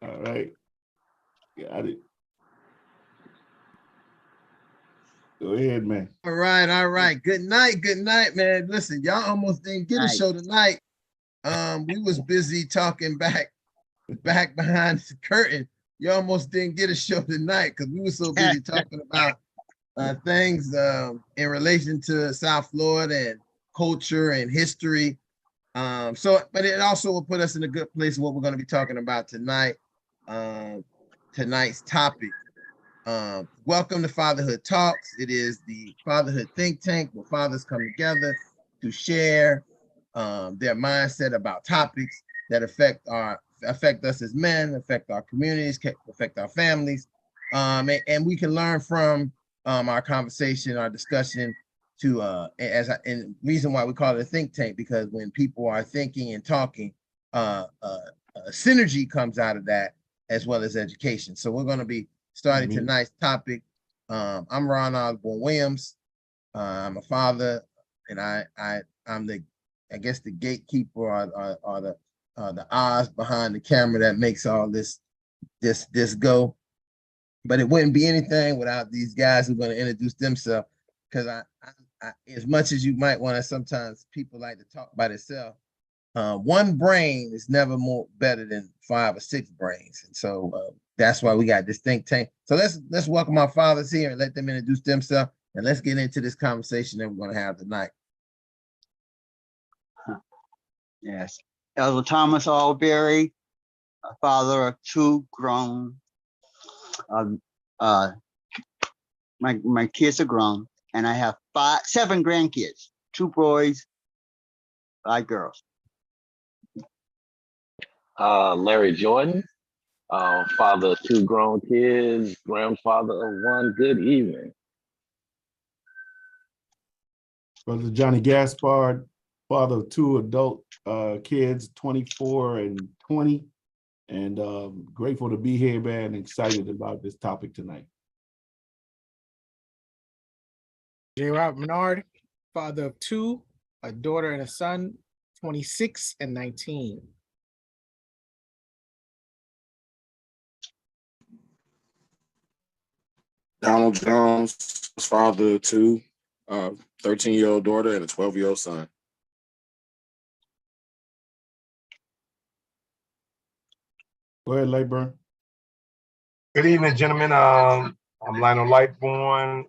All right. Got it. Go ahead, man. All right. Good night, man. Listen, y'all almost didn't get a show tonight. We was busy talking back behind the curtain. You almost didn't get a show tonight because we were so busy talking about things in relation to South Florida and culture and history. But it also will put us in a good place of what we're going to be talking about tonight. Tonight's topic. Welcome to Fatherhood Talks. It is the Fatherhood Think Tank where fathers come together to share their mindset about topics that affect us as men, affect our communities, affect our families, and we can learn from our conversation, our discussion. And reason why we call it a think tank, because when people are thinking and talking, synergy comes out of that, as well as education. So we're going to be starting tonight's topic. I'm Ron Osborne Williams. I'm a father, and I'm the gatekeeper or the eyes behind the camera that makes all this go. But it wouldn't be anything without these guys who are going to introduce themselves. Because I, as much as you might want to, sometimes people like to talk by themselves. One brain is never more better than 5 or 6 brains, and so that's why we got this think tank. So let's welcome our fathers here and let them introduce themselves, and let's get into this conversation that we're going to have tonight. Yes, Elder Thomas Alberry, a father of 2 grown. My kids are grown, and I have 7 grandkids, 2 boys, 5 girls. Larry Jordan, father of 2 grown kids, grandfather of 1. Good evening. Brother Johnny Gaspard, father of 2 adult kids, 24 and 20, and grateful to be here, man. Excited about this topic tonight. J. Rob Menard, father of 2, a daughter and a son, 26 and 19. Donald Jones, father of 2, 13-year-old daughter and a 12-year-old son. Go ahead, Layburn. Good evening, gentlemen. I'm Lionel Lightborn,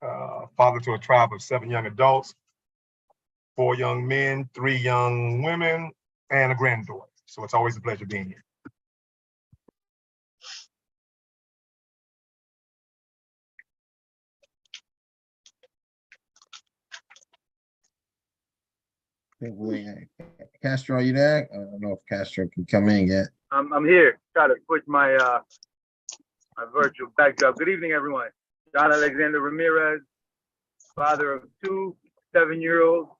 father to a tribe of 7 young adults, 4 young men, 3 young women, and a granddaughter. So it's always a pleasure being here. Castro, are you there? I don't know if Castro can come in yet. I'm here. Try to switch my my virtual backdrop. Good evening, everyone. John Alexander Ramirez, father of 2 7-year-olds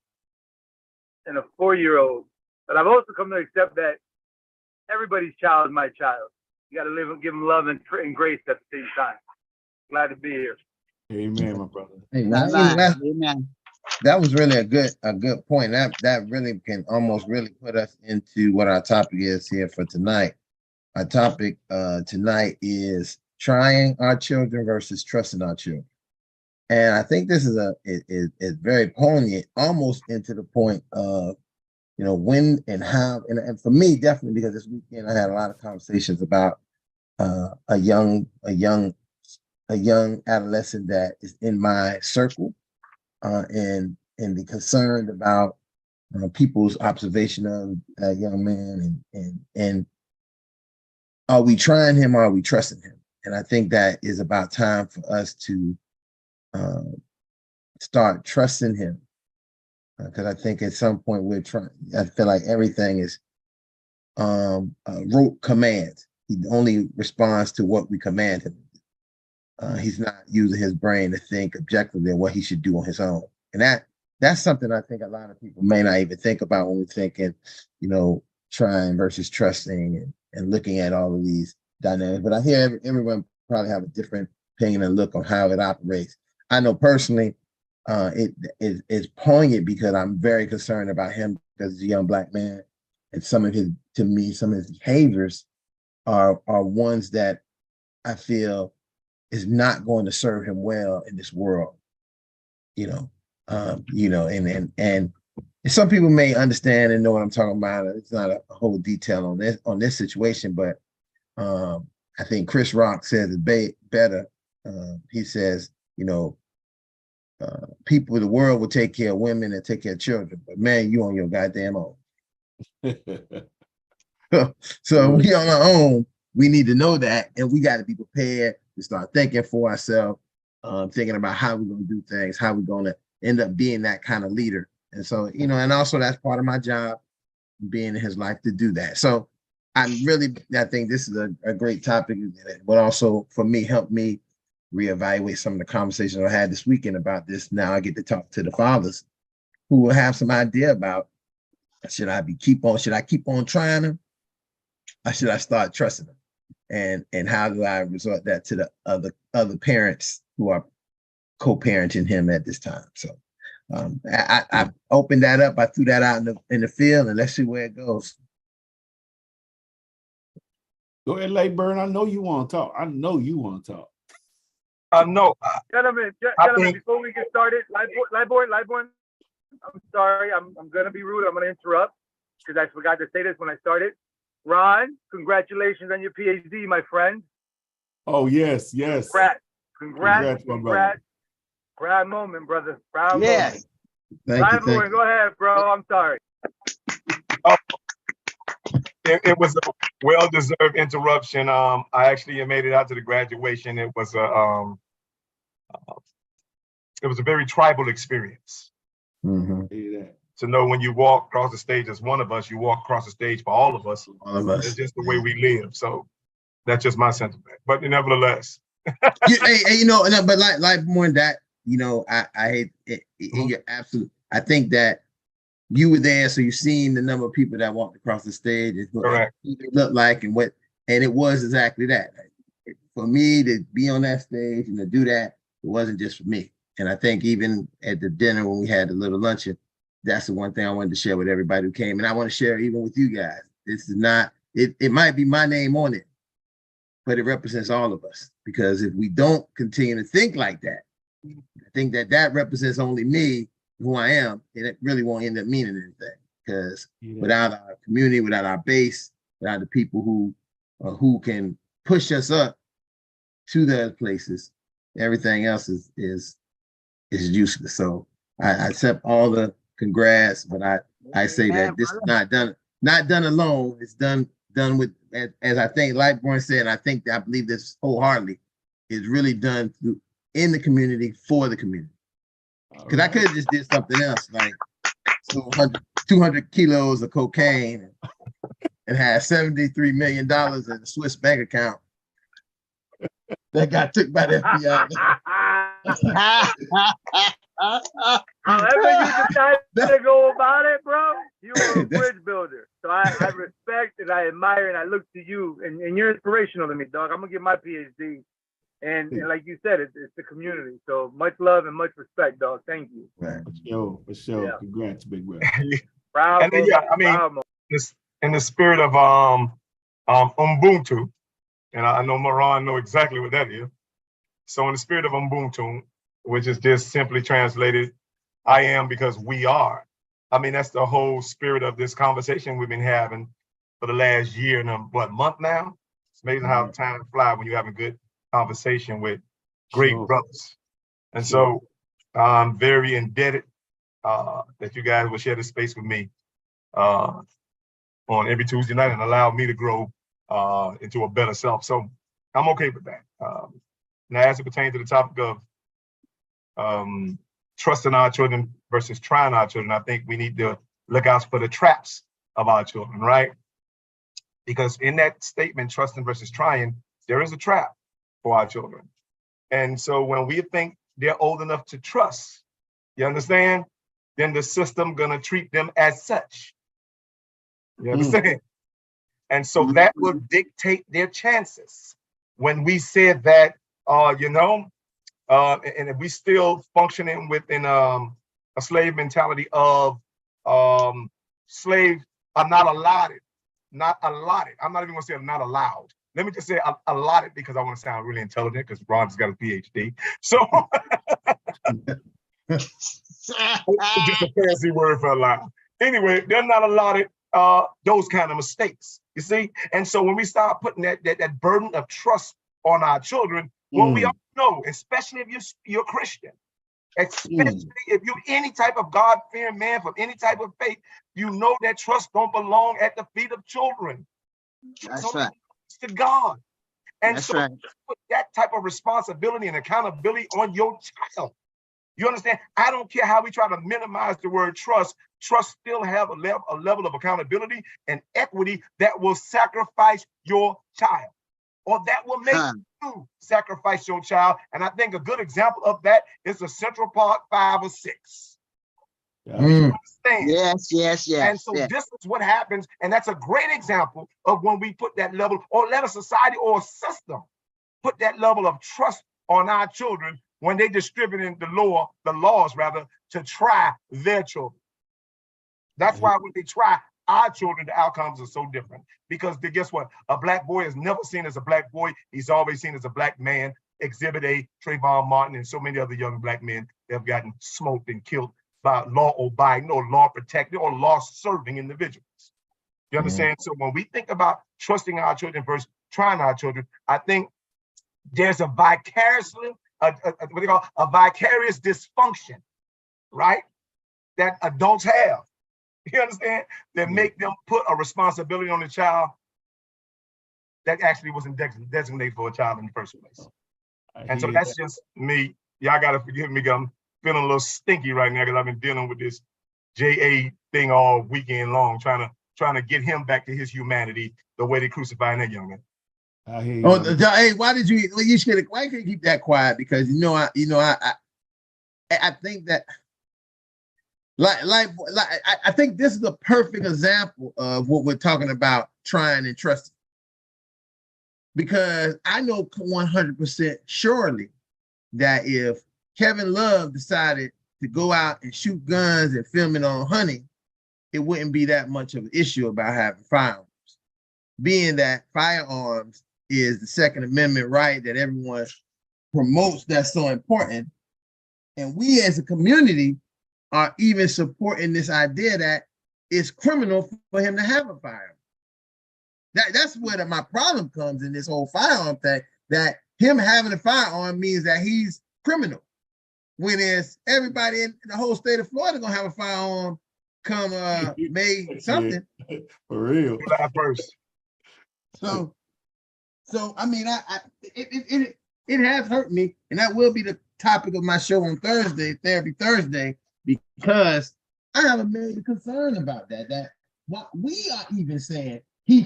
and a 4-year-old. But I've also come to accept that everybody's child is my child. You got to live and give them love and grace at the same time. Glad to be here. Amen, my brother. Hey, Amen. that was really a good point. That really can almost really put us into what our topic is here for tonight. Our topic tonight is trying our children versus trusting our children. And I think this is very poignant, almost into the point of, when and how, and for me, definitely, because this weekend I had a lot of conversations about a young adolescent that is in my circle, and the concern about people's observation of that young man, and are we trying him or are we trusting him? And I think that is about time for us to start trusting him, because I think at some point I feel like everything is rote commands. He only responds to what we command him. He's not using his brain to think objectively what he should do on his own. And that's something I think a lot of people may not even think about when we're thinking, trying versus trusting and looking at all of these dynamics. But I hear everyone probably have a different opinion and look on how it operates. I know personally, it's poignant because I'm very concerned about him because he's a young Black man, and some of his behaviors are ones that I feel is not going to serve him well in this world. And some people may understand and know what I'm talking about. It's not a whole detail on this situation, but I think Chris Rock says it better. He says, people, the world will take care of women and take care of children, but man, you on your goddamn own. So we on our own. We need to know that, and we got to be prepared to start thinking for ourselves, thinking about how we're going to do things, how we're going to end up being that kind of leader. And so, and also that's part of my job, being in his life to do that. So I think this is a great topic, but also for me, helped me reevaluate some of the conversations I had this weekend about this. Now I get to talk to the fathers who will have some idea about, should I keep on trying them, or should I start trusting them? And how do I resort that to the other parents who are co-parenting him at this time? So I opened that up. I threw that out in the field, and let's see where it goes. Go ahead, Layburn. I know you want to talk. No. Gentlemen, before we get started, Lightborn, I'm sorry, I'm gonna be rude. I'm gonna interrupt because I forgot to say this when I started. Ron, congratulations on your PhD, my friend. Oh, yes. Congrats. Proud moment, brother. Proud moment. Thank you. Go ahead, bro. I'm sorry. It was a well-deserved interruption. I actually made it out to the graduation. It was a very tribal experience. Mm-hmm. To know when you walk across the stage as one of us, you walk across the stage for all of us. It's just the way we live. So that's just my sentiment. But nevertheless. But like more than that, I hate it. You're absolutely. I think that you were there, so you've seen the number of people that walked across the stage. Correct. What it looked like and it was exactly that. For me to be on that stage and to do that, it wasn't just for me. And I think even at the dinner when we had the little luncheon, that's the one thing I wanted to share with everybody who came. And I want to share even with you guys. This is not, it might be my name on it, but it represents all of us. Because if we don't continue to think like that, I think that represents only me, who I am, and it really won't end up meaning anything. Because without our community, without our base, without the people who can push us up to those places, everything else is useless. So I accept all the congrats, but I say that this is not done alone. It's done with, as I think Lightborn said, I believe this wholeheartedly, is really done in the community for the community. Because I could have just did something else, like 200 kilos of cocaine and had $73 million in a Swiss bank account that got took by the FBI. However you decide to go about it, bro, you are a bridge builder. So I respect and I admire and I look to you, and you're inspirational to me, dog. I'm gonna get my PhD, and like you said, it's the community. So much love and much respect, dog. Thank you. Right. For sure. Yeah. Congrats, big brother. Proud. And then, in the spirit of Ubuntu, and I know Moran know exactly what that is. So in the spirit of Ubuntu, which is just simply translated, I am because we are. I mean, that's the whole spirit of this conversation we've been having for the last year and month now? It's amazing how time flies when you're having good conversation with great brothers. And so I'm very indebted that you guys will share this space with me on every Tuesday night and allow me to grow into a better self. So I'm okay with that. Now, as it pertains to the topic of trusting our children versus trying our children, I think we need to look out for the traps of our children, right? Because in that statement, trusting versus trying, there is a trap for our children. And so when we think they're old enough to trust, you understand? Then the system gonna treat them as such. You understand? And so that will dictate their chances. When we said that, and if we still functioning within a slave mentality of slave are not allotted not allotted. I'm not even gonna say not allowed. Let me just say allotted because I want to sound really intelligent because Ron's got a PhD. So just a fancy word for allowed. Anyway, they're not allotted those kind of mistakes, you see? And so when we start putting that burden of trust on our children, what we all know, especially if you're Christian, especially if you're any type of God-fearing man from any type of faith, you know that trust don't belong at the feet of children. That's right. To God. And That's so right. put that type of responsibility and accountability on your child. You understand? I don't care how we try to minimize the word trust. Trust still have a level of accountability and equity that will sacrifice your child, or that will make you sacrifice your child. And I think a good example of that is the Central Park 5 or 6. Yes, yes, yes. And so this is what happens, and that's a great example of when we put that level, or let a society or a system put that level of trust on our children when they distributing the laws to try their children. That's why when they try our children, the outcomes are so different. Because guess what? A black boy is never seen as a black boy. He's always seen as a black man. Exhibit A, Trayvon Martin, and so many other young black men that have gotten smoked and killed by law-abiding or law-protected or law-serving individuals. You understand? So when we think about trusting our children versus trying our children, I think there's a vicarious dysfunction, right? That adults have. You understand? That make them put a responsibility on the child that actually wasn't designated for a child in the first place. And so that's just me. Y'all gotta forgive me, I'm feeling a little stinky right now because I've been dealing with this JA thing all weekend long, trying to get him back to his humanity the way they crucified that young man. I hear you. Oh, hey, why did you? Well, you should. Why can't you keep that quiet? Because I think that, I think this is a perfect example of what we're talking about, trying and trusting. Because I know 100% surely that if Kevin Love decided to go out and shoot guns and film it on Honey, it wouldn't be that much of an issue about having firearms, being that firearms is the Second Amendment right that everyone promotes that's so important. And we as a community are even supporting this idea that it's criminal for him to have a firearm. That's where my problem comes in this whole firearm thing, that him having a firearm means that he's criminal. When is everybody in the whole state of Florida gonna have a firearm come May something? For real. July 1st. So I mean, it has hurt me, and that will be the topic of my show on Thursday, Therapy Thursday, because I have a major concern about that. That what we are even saying, he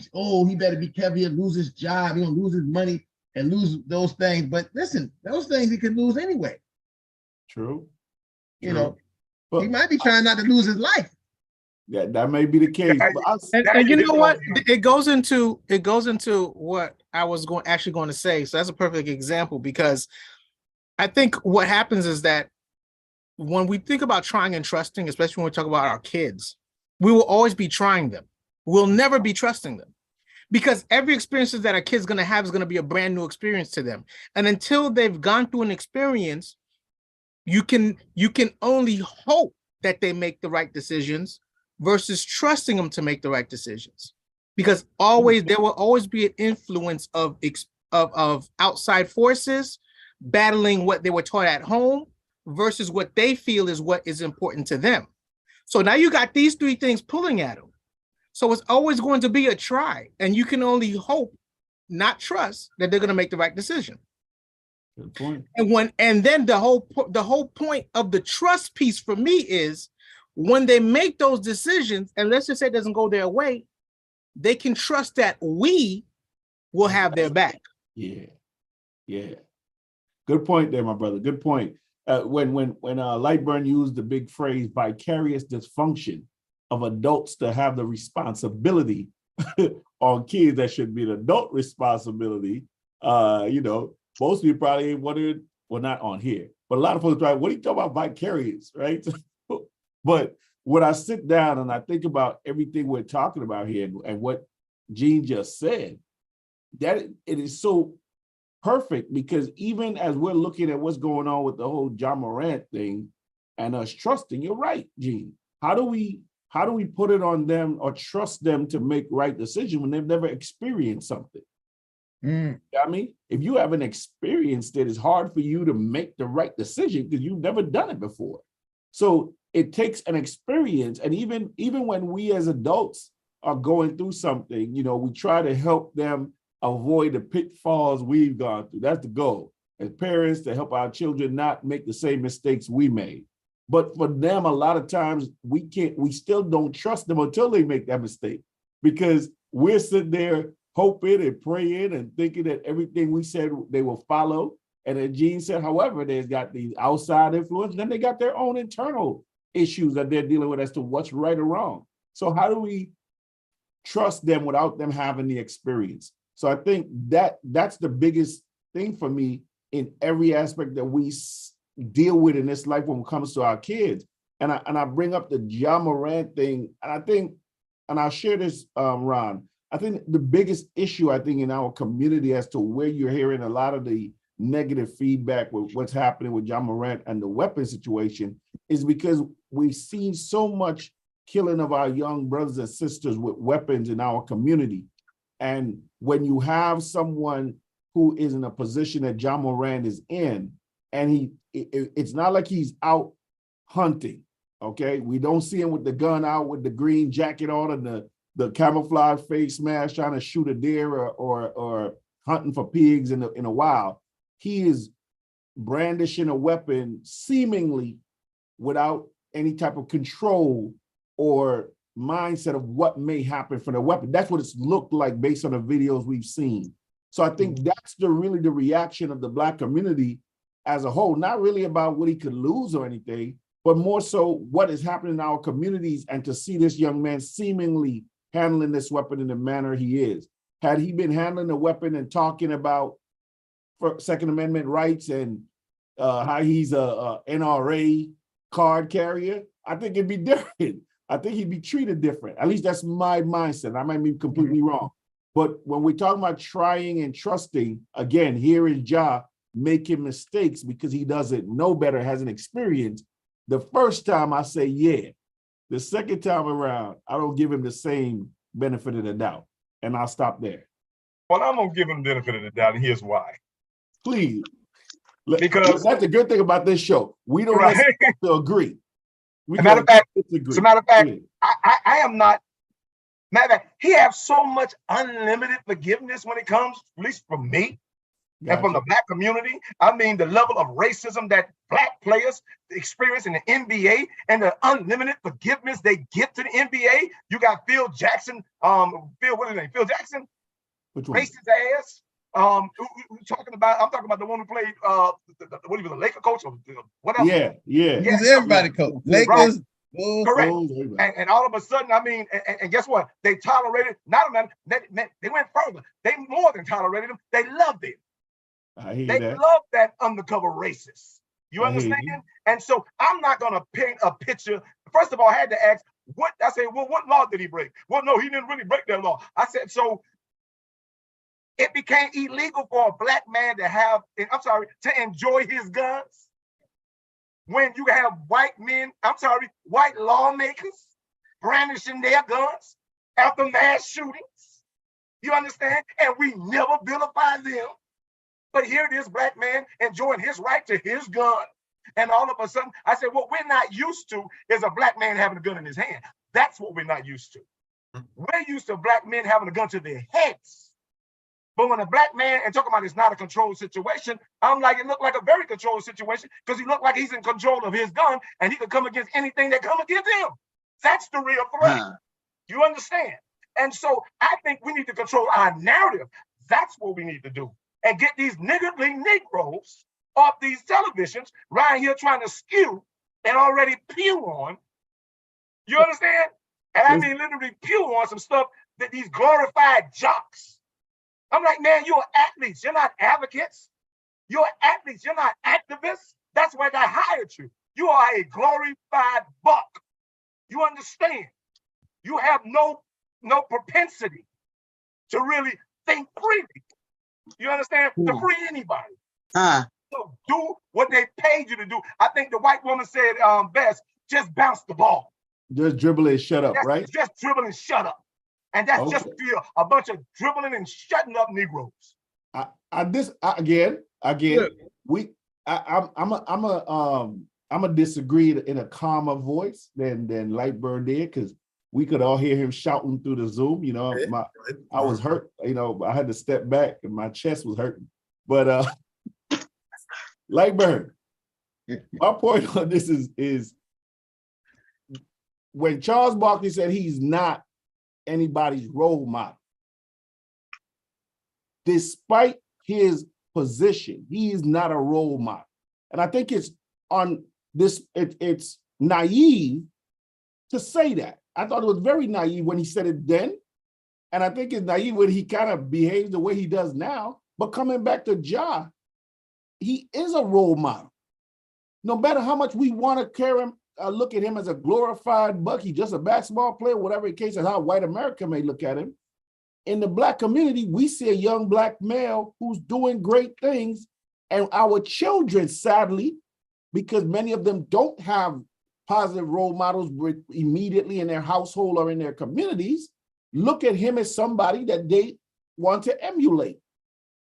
better be careful, he'll lose his job, he'll lose his money and lose those things. But listen, those things he could lose anyway. True. You know, but he might be trying not to lose his life. Yeah, that may be the case. And you know what? It goes into what I was going to say. So that's a perfect example, because I think what happens is that when we think about trying and trusting, especially when we talk about our kids, we will always be trying them. We'll never be trusting them, because every experience that a kid's going to have is going to be a brand new experience to them. And until they've gone through an experience, you can only hope that they make the right decisions versus trusting them to make the right decisions, because there will always be an influence of outside forces battling what they were taught at home versus what they feel is what is important to them. So now you got these three things pulling at them. So it's always going to be a try, and you can only hope, not trust, that they're going to make the right decision. Good point. And then the whole point of the trust piece for me is when they make those decisions, and let's just say it doesn't go their way, they can trust that we will have their back. Yeah. Good point there, my brother. Good point. When Lightburn used the big phrase vicarious dysfunction of adults to have the responsibility on kids, that should be an adult responsibility. Most people probably wondered, well, not on here, but a lot of folks try, what are you talking about vicarious, right? But when I sit down and I think about everything we're talking about here and what Gene just said, that it is so perfect, because even as we're looking at what's going on with the whole John Morant thing and us trusting, you're right, Gene. How do we put it on them or trust them to make right decisions when they've never experienced something? I mean, if you haven't experienced it, it's hard for you to make the right decision because you've never done it before. So it takes an experience. And even when we as adults are going through something, we try to help them avoid the pitfalls we've gone through. That's the goal as parents, to help our children not make the same mistakes we made. But for them, a lot of times we still don't trust them until they make that mistake, because we're sitting there hoping and praying and thinking that everything we said they will follow. And then Gene said, however, they've got these outside influence, then they got their own internal issues that they're dealing with as to what's right or wrong. So how do we trust them without them having the experience? So I think that's the biggest thing for me in every aspect that we deal with in this life when it comes to our kids. And I bring up the John Morant thing, and I think, and I'll share this, Ron, I think the biggest issue, I think, in our community as to where you're hearing a lot of the negative feedback with what's happening with John Morant and the weapon situation is because we've seen so much killing of our young brothers and sisters with weapons in our community. And when you have someone who is in a position that John Morant is in, and it's not like he's out hunting, okay? We don't see him with the gun out with the green jacket on and the camouflage face mask trying to shoot a deer or hunting for pigs in a wild. He is brandishing a weapon seemingly without any type of control or mindset of what may happen for the weapon. That's what it's looked like based on the videos we've seen. So I think that's really the reaction of the Black community as a whole, not really about what he could lose or anything, but more so what is happening in our communities, and to see this young man seemingly handling this weapon in the manner he is. Had he been handling the weapon and talking about Second Amendment rights and how he's a NRA card carrier, I think it'd be different. I think he'd be treated different. At least that's my mindset. I might be completely wrong. But when we talk about trying and trusting, again, here is Ja making mistakes because he doesn't know better, hasn't experienced. The first time I say, yeah. The second time around, I don't give him the same benefit of the doubt. And I'll stop there. Well, I'm going to give him the benefit of the doubt, and here's why. Please. Because that's the good thing about this show. We don't necessarily have to agree. As a matter of fact, I am not. Matter of fact, he has so much unlimited forgiveness when it comes, at least from me, and from the Black community. I mean, the level of racism that Black players experience in the NBA and the unlimited forgiveness they give to the NBA. You got Phil Jackson, what is his name? Phil Jackson, racist ass. I'm talking about the one who played what he was, a Laker coach or whatever. Yeah. He's everybody coach. Lakers. Right. Correct. And all of a sudden, I mean, and guess what? They tolerated, not a matter, they went further. They more than tolerated him. They loved it. They love that undercover racist. You understand? And so I'm not going to paint a picture. First of all, I had to ask, what law did he break? Well, no, he didn't really break that law. I said, so it became illegal for a Black man to enjoy his guns when you have white lawmakers brandishing their guns after mass shootings. You understand? And we never vilify them. But here it is, Black man enjoying his right to his gun. And all of a sudden, I said, what we're not used to is a Black man having a gun in his hand. That's what we're not used to. We're used to Black men having a gun to their heads. But when a Black man, and talking about it's not a controlled situation, I'm like, it looked like a very controlled situation because he looked like he's in control of his gun and he could come against anything that come against him. That's the real threat. You understand? And so I think we need to control our narrative. That's what we need to do. And get these niggardly Negroes off these televisions right here trying to skew and already pew on. You understand? And I mean literally pew on some stuff that these glorified jocks. I'm like, man, you're athletes. You're not advocates. You're athletes. You're not activists. That's why I hired you. You are a glorified buck. You understand? You have no propensity to really think freely. You understand? To free anybody. So do what they paid you to do. I think the white woman said best, just bounce the ball. Just dribble and shut up, right? Just dribble and shut up. And that's just a bunch of dribbling and shutting up Negroes. I'm a disagree in a calmer voice than Lightburn did, because we could all hear him shouting through the Zoom. You know, I was hurt. You know, I had to step back and my chest was hurting. But Lightburn, my point on this is when Charles Barkley said he's not anybody's role model, despite his position, he is not a role model. And I think it's naive to say that. I thought it was very naive when he said it then. And I think it's naive when he kind of behaves the way he does now. But coming back to Ja, he is a role model. No matter how much we want to carry him, look at him as a glorified buck, he's just a basketball player, whatever the case is, how white America may look at him. In the Black community, we see a young Black male who's doing great things. And our children, sadly, because many of them don't have positive role models immediately in their household or in their communities, look at him as somebody that they want to emulate.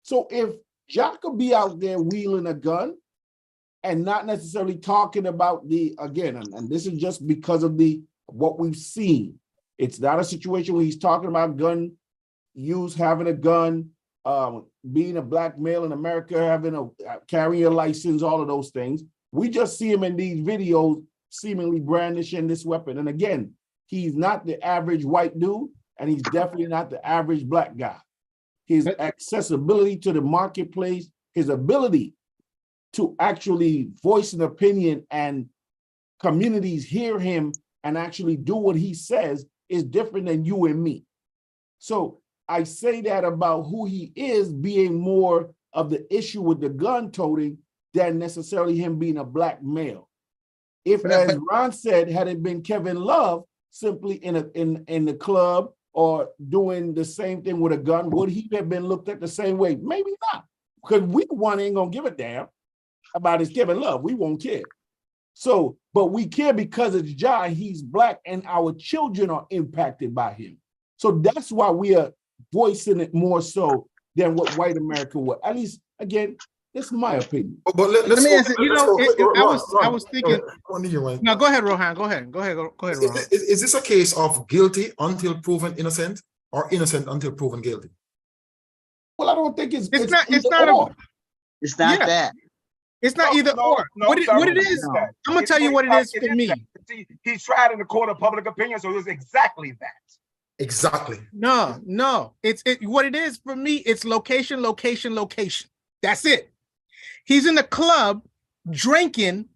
So if Ja could be out there wielding a gun and not necessarily talking about and this is just because of what we've seen. It's not a situation where he's talking about gun use, having a gun, being a Black male in America, carrying a license, all of those things. We just see him in these videos seemingly brandishing this weapon. And again, he's not the average white dude, and he's definitely not the average Black guy. His accessibility to the marketplace, his ability to actually voice an opinion and communities hear him and actually do what he says is different than you and me. So I say that about who he is being more of the issue with the gun toting than necessarily him being a Black male. If, as Ron said, had it been Kevin Love simply in the club or doing the same thing with a gun, would he have been looked at the same way? Maybe not, because we one ain't gonna give a damn about his Kevin Love. We won't care. So, but we care because it's Ja, he's Black, and our children are impacted by him. So that's why we are voicing it more so than what white America would. At least, again, that's my opinion. But let me answer. I was thinking. No, go ahead, Rohan. Go ahead, Rohan. Is this a case of guilty until proven innocent, or innocent until proven guilty? Well, I don't think it's not that. It's not either or. What it is, I'm gonna tell you what it is for me. He's tried in the court of public opinion, so it's exactly that. Exactly. No. It's what it is for me. It's location. That's it. He's in the club drinking,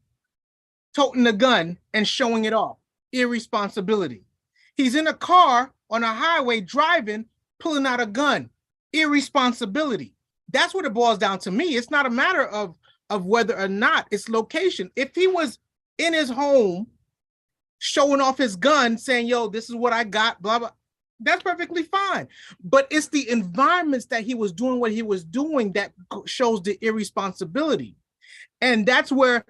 toting a gun, and showing it off. Irresponsibility. He's in a car on a highway driving, pulling out a gun. Irresponsibility. That's what it boils down to me. It's not a matter of whether or not it's location. If he was in his home showing off his gun, saying, yo, this is what I got, blah, blah, that's perfectly fine. But it's the environments that he was doing what he was doing that shows the irresponsibility. And that's where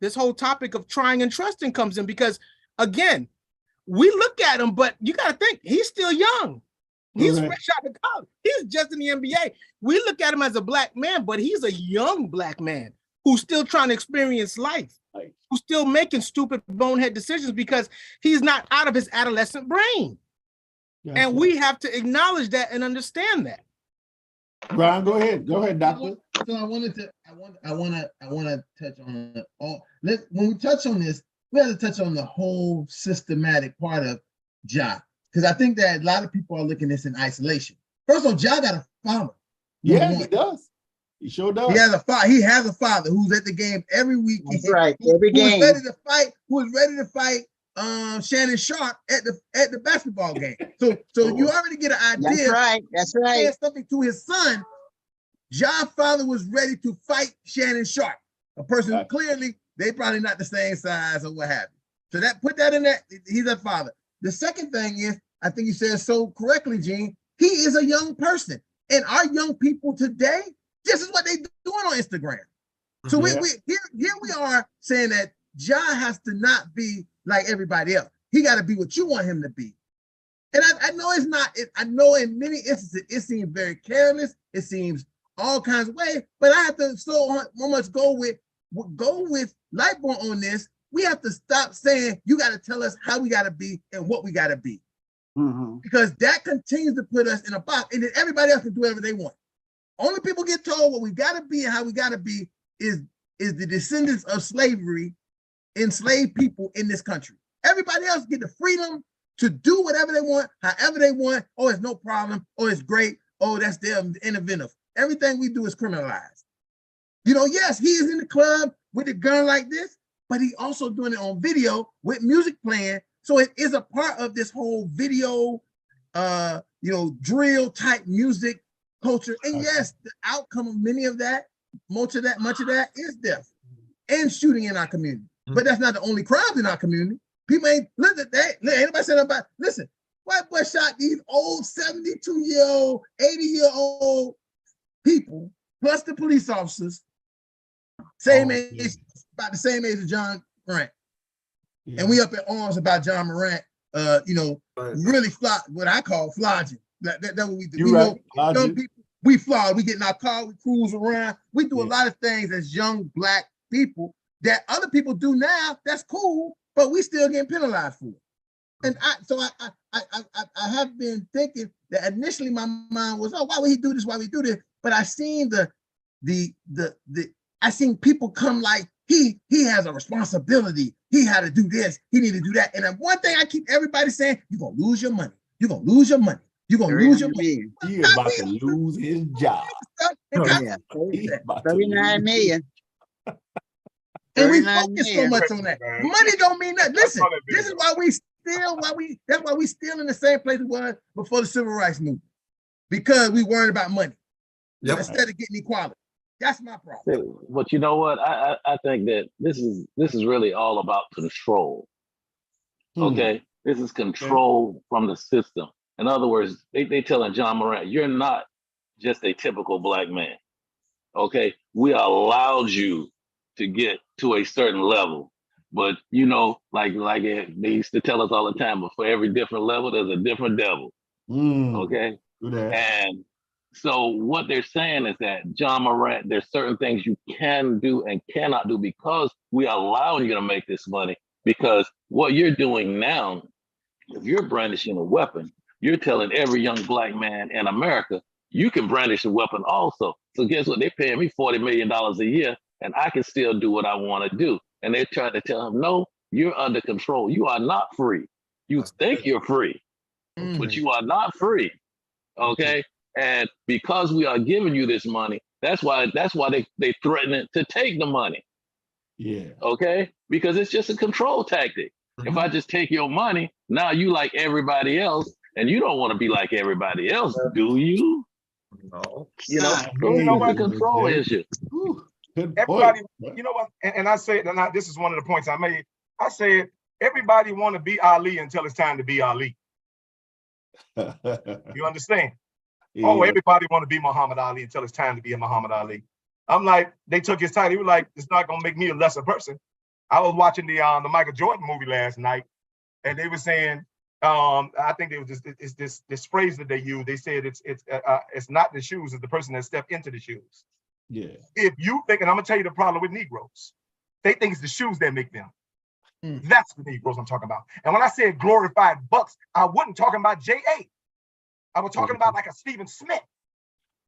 this whole topic of trying and trusting comes in, because again, we look at him, but you got to think he's still young. He's fresh out of college. He's just in the NBA. We look at him as a Black man, but he's a young Black man who's still trying to experience life, who's still making stupid bonehead decisions because he's not out of his adolescent brain. Yeah, and we have to acknowledge that and understand that. Brian, go ahead, doctor. So I want to touch on when we touch on this, we have to touch on the whole systematic part of Ja. Because I think that a lot of people are looking at this in isolation. First of all, Ja got a father. Yeah, he does. He sure does. He has a father who's at the game every week. That's right. Every game. Who was ready to fight Shannon Sharp at the basketball game. So you already get an idea. That's right. Saying something to his son. Ja's father was ready to fight Shannon Sharp, a person who clearly they probably not the same size or what have you. So put that in there. He's a father. The second thing is, I think you said so correctly, Gene. he is a young person. And our young people today, this is what they doing on Instagram. So Yeah. here we are saying that John has to not be like everybody else. He got to be what you want him to be. And I know it's not, I know in many instances, it seems very careless. It seems all kinds of ways, but I have to so much go with Lightborn on this. We have to stop saying, you got to tell us how we got to be and what we got to be. Because that continues to put us in a box, and then everybody else can do whatever they want. Only people get told what we got to be and how we got to be is the descendants of slavery, enslaved people in this country. Everybody else get the freedom to do whatever they want, however they want. Oh, it's no problem. Oh, it's great. Oh, that's them innovative. Everything we do is criminalized. You know, yes, he is in the club with a gun like this, but he also doing it on video with music playing. So it is a part of this whole video, you know, drill type music culture. And yes, the outcome of much of that is death and shooting in our community. But that's not the only crimes in our community. People ain't look at that. Anybody said about, listen, white boy shot these old 72-year-old, 80-year-old people, plus the police officers, same age, about the same age as John Morant. Yeah. And we up in arms about John Morant, you know, really what I call flogging. That's what we do. We know young people, we flog, we get in our car, we cruise around, we do a lot of things as young Black people that other people do now. That's cool, but we still getting penalized for it. And I have been thinking that initially my mind was, oh, why would he do this? Why would he do this? But I seen I seen people come like he has a responsibility. He had to do this. He need to do that. And one thing I keep everybody saying, you're gonna lose your money. You're gonna lose your money. You're gonna lose your money. He about to lose his job. 39 million. And we focus so much on that. Money don't mean nothing. Listen, this is why that's why we still in the same place we were before the Civil Rights Movement. Because we worried about money. Instead of getting equality. That's my problem. But you know what? I think that this is really all about control. Okay? This is control from the system. In other words, they telling John Morant, you're not just a typical Black man. Okay? We allowed you to get to a certain level. But you know, like they used to tell us all the time, but for every different level, there's a different devil. Okay? And so what they're saying is that John Morant, there's certain things you can do and cannot do because we are allowing you to make this money. Because what you're doing now, if you're brandishing a weapon, you're telling every young Black man in America, you can brandish a weapon also. So guess what? They're paying me $40 million a year and I can still do what I want to do. And they're trying to tell him, no, you're under control. You are not free. You think you're free, but you are not free. Okay? And because we are giving you this money, that's why they threaten to take the money. Yeah. Okay? Because it's just a control tactic. If I just take your money, now you like everybody else, and you don't want to be like everybody else, do you? No. You know, you know what? Control issue. Everybody, you know what? And I say, this is one of the points I made. I said, everybody want to be Ali until it's time to be Ali. You understand? Yeah. Oh, everybody want to be Muhammad Ali until it's time to be a Muhammad Ali. I'm like, they took his title. He was like, it's not gonna make me a lesser person. I was watching the Michael Jordan movie last night, and they were saying, I think it was this phrase that they use. They said it's not the shoes, it's the person that stepped into the shoes. Yeah. If you think, and I'm gonna tell you the problem with Negroes, they think it's the shoes that make them. That's the Negroes I'm talking about. And when I said glorified bucks, I wasn't talking about J.A. I was talking about like a Stephen Smith.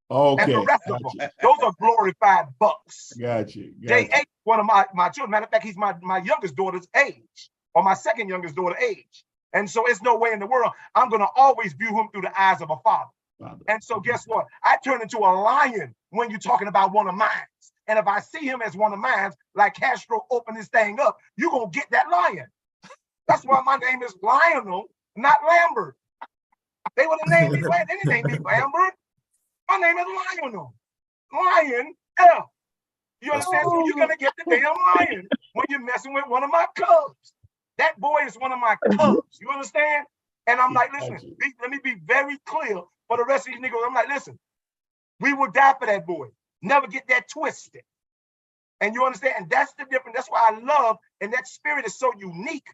Okay. And the rest of them. Those are glorified bucks. Gotcha. J.A. one of my children. Matter of fact, he's my youngest daughter's age, or my second youngest daughter's age. And so it's no way in the world I'm gonna always view him through the eyes of a father. And so guess what? I turn into a lion when you're talking about one of mine. And if I see him as one of mine, like Castro open this thing up, you're gonna get that lion. That's why my name is Lionel, not Lambert. They would have named me Lambert. They didn't name me Lambert. My name is Lionel. Lion L. You understand? So you're gonna get the damn lion when you're messing with one of my cubs. That boy is one of my cubs. You understand? And I'm like, listen, let me be very clear. for the rest of these niggas. I'm like, listen, we will die for that boy. Never get that twisted. And you understand? And that's the difference. That's why I love, and that spirit is so unique,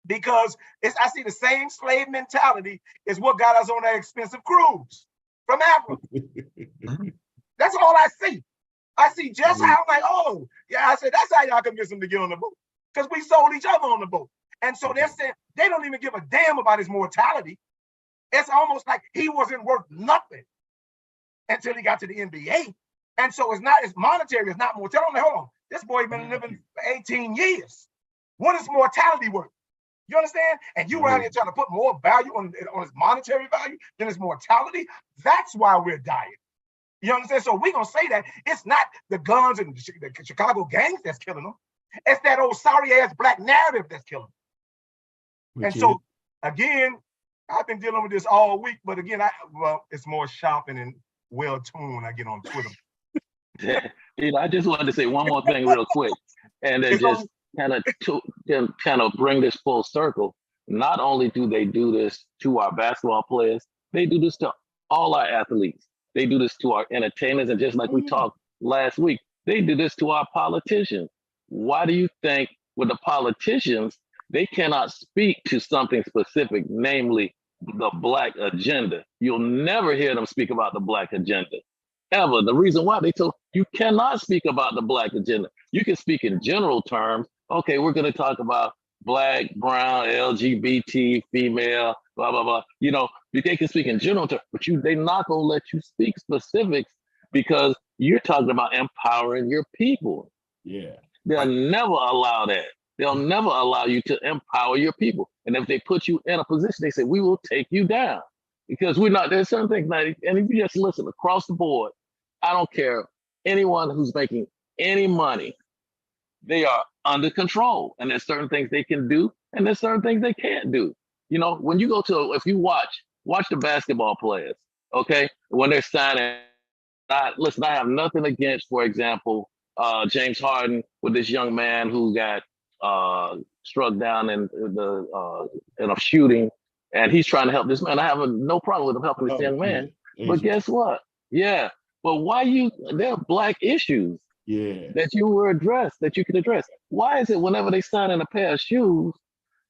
because I see the same slave mentality is what got us on that expensive cruise from Africa. That's all I see. I see just how, like, oh, yeah, I said, that's how y'all convince them to get on the boat. Because we sold each other on the boat. And so they're saying they don't even give a damn about his mortality. It's almost like he wasn't worth nothing until he got to the NBA. And so it's monetary, it's not mortality. Hold on. This boy been living for 18 years. What is mortality worth? You understand? And you around here trying to put more value on his monetary value than his mortality. That's why we're dying. You understand? So we're going to say that it's not the guns and the Chicago gangs that's killing them. It's that old sorry-ass black narrative that's killing them. And so, again, I've been dealing with this all week. But again, it's more shopping and well-tuned when I get on Twitter. I just wanted to say one more thing real quick. And then just kind of bring this full circle. Not only do they do this to our basketball players, they do this to all our athletes. They do this to our entertainers. And just like we talked last week, they do this to our politicians. Why do you think with the politicians, they cannot speak to something specific, namely the Black agenda? You'll never hear them speak about the Black agenda, ever. The reason why, they told you cannot speak about the Black agenda. You can speak in general terms. Okay, we're going to talk about Black, brown, LGBT, female, blah, blah, blah. You know, they can speak in general terms, but they're not going to let you speak specifics because you're talking about empowering your people. Yeah. They'll never allow that. They'll never allow you to empower your people. And if they put you in a position, they say, we will take you down. Because there's certain things, like, and if you just listen across the board, I don't care, anyone who's making any money, they are under control. And there's certain things they can do, and there's certain things they can't do. You know, when you if you watch the basketball players, okay, when they're signing, listen, I have nothing against, for example, James Harden with this young man who got struck down in a shooting, and he's trying to help this man. I have no problem with him helping this young man. But guess what? Yeah. But there are Black issues that you can address. Why is it whenever they sign in a pair of shoes,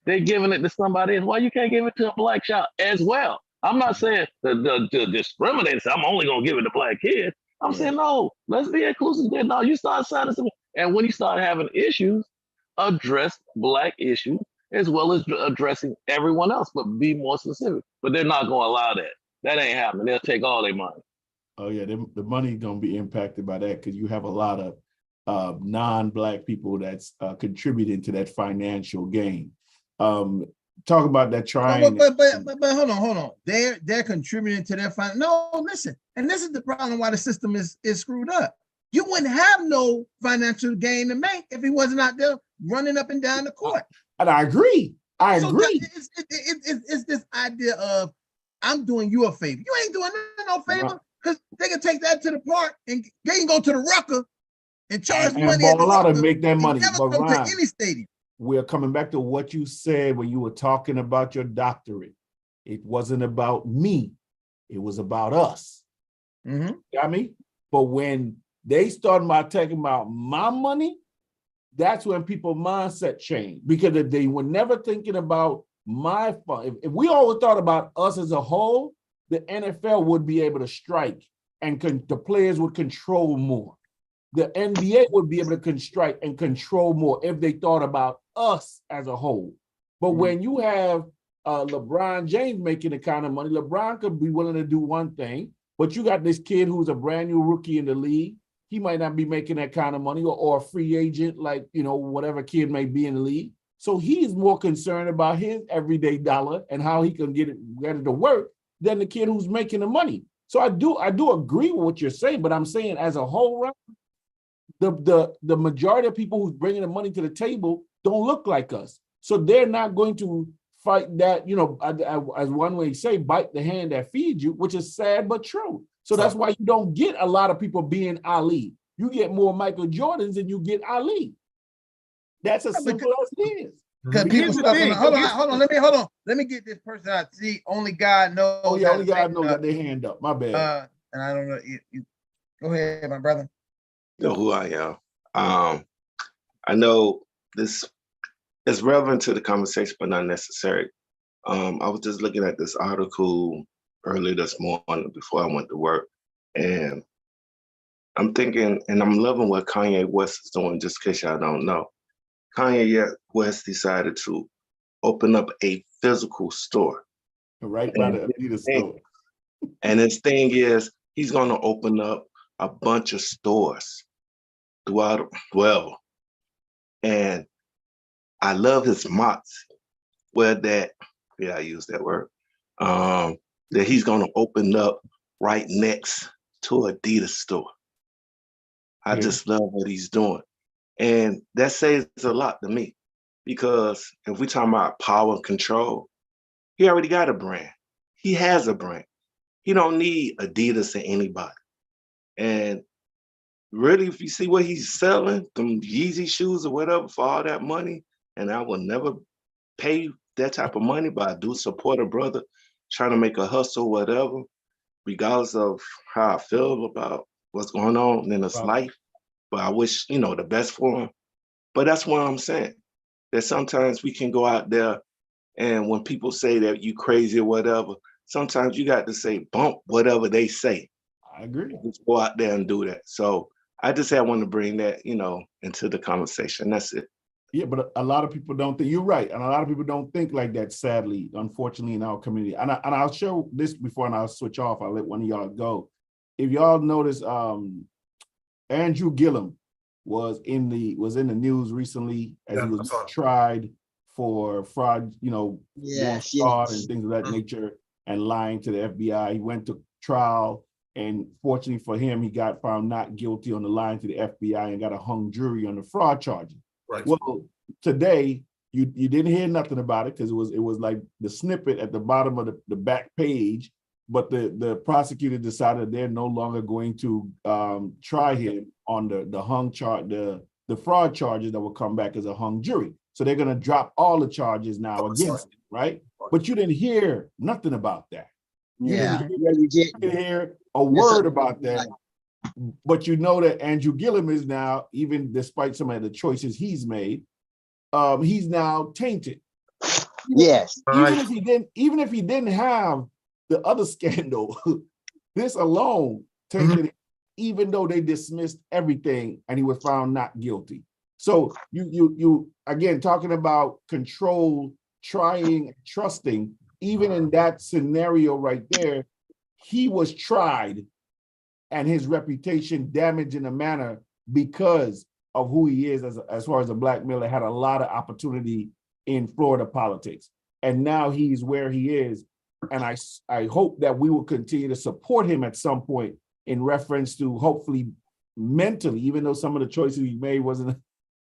they're giving it to somebody else? Why you can't give it to a Black child as well? I'm not saying the discriminate. I'm only gonna give it to Black kids. I'm saying, no, let's be inclusive. No, you start signing something. And when you start having issues, address Black issues as well as addressing everyone else, but be more specific. But they're not going to allow that. That ain't happening. They'll take all their money. Oh, yeah, the money going to be impacted by that because you have a lot of non-Black people that's contributing to that financial gain. Talk about that trying. But hold on. They're contributing to their No, listen. And this is the problem why the system is screwed up. You wouldn't have no financial gain to make if he wasn't out there running up and down the court. And I agree. It's this idea of I'm doing you a favor. You ain't doing no favor because they can take that to the park and they can go to the Rucker and charge money ball out and make that money. Never come to any stadium. We're coming back to what you said when you were talking about your doctorate. It wasn't about me. It was about us. Got me? But when they started talking about my money, that's when people's mindset changed, because if they were never thinking about my fund. If we always thought about us as a whole, the NFL would be able to strike and the players would control more. The NBA would be able to strike and control more if they thought about us as a whole. But when you have LeBron James making the kind of money, LeBron could be willing to do one thing, but you got this kid who's a brand new rookie in the league. He might not be making that kind of money, or a free agent, like, whatever kid may be in the league. So he's more concerned about his everyday dollar and how he can get it to work than the kid who's making the money. So I do agree with what you're saying, but I'm saying as a whole, right, the majority of people who's bringing the money to the table don't look like us. So they're not going to fight that, as one way say, bite the hand that feeds you, which is sad but true. So that's why you don't get a lot of people being Ali. You get more Michael Jordans than you get Ali. That's as simple as it is. Because But people here's the stuck on thing. the, hold on, let me get this person out. See, only God knows. Oh yeah, how only to God make knows it that up. they hand up. My bad. And I don't know. You go ahead, my brother. You know who I am. I know this is relevant to the conversation, but not necessary. I was just looking at this article early this morning before I went to work, and I'm thinking, and I'm loving what Kanye West is doing, just in case y'all don't know. Kanye West decided to open up a physical store. Right by And the Adidas store. And his thing is, he's going to open up a bunch of stores throughout, well, and I love his mots, where that, yeah, I use that word, that he's going to open up right next to Adidas store. I just love what he's doing. And that says a lot to me, because if we're talking about power and control, he already got a brand. He has a brand. He don't need Adidas or anybody. And really, if you see what he's selling, them Yeezy shoes or whatever for all that money, and I will never pay that type of money, but I do support a brother trying to make a hustle, whatever, regardless of how I feel about what's going on in his life. But I wish, the best for him. But that's what I'm saying, that sometimes we can go out there, and when people say that you crazy or whatever, sometimes you got to say, bump whatever they say. I agree. Just go out there and do that. So I just had wanted to bring that, into the conversation. That's it. Yeah, but a lot of people don't think, you're right, and a lot of people don't think like that, sadly, unfortunately, in our community. And I'll show this before, and I'll switch off. I'll let one of y'all go. If y'all notice, Andrew Gillum was in the news recently as he was tried for fraud, going fraud and things of that nature, and lying to the FBI. He went to trial, and fortunately for him, he got found not guilty on the lying to the FBI and got a hung jury on the fraud charges. Right. Well, today you didn't hear nothing about it because it was like the snippet at the bottom of the back page, but the prosecutor decided they're no longer going to try him on the hung charge, the fraud charges that will come back as a hung jury. So they're going to drop all the charges now against him, right? But you didn't hear nothing about that. You didn't hear a word about that. But you know that Andrew Gillum is now, even despite some of the choices he's made, he's now tainted. Yes. Even if he didn't have the other scandal, this alone tainted him, even though they dismissed everything and he was found not guilty. So you again talking about control, trying, trusting, even in that scenario right there, he was tried and his reputation damaged in a manner because of who he is as far as a black male that had a lot of opportunity in Florida politics. And now he's where he is. And I hope that we will continue to support him at some point in reference to hopefully mentally, even though some of the choices he made wasn't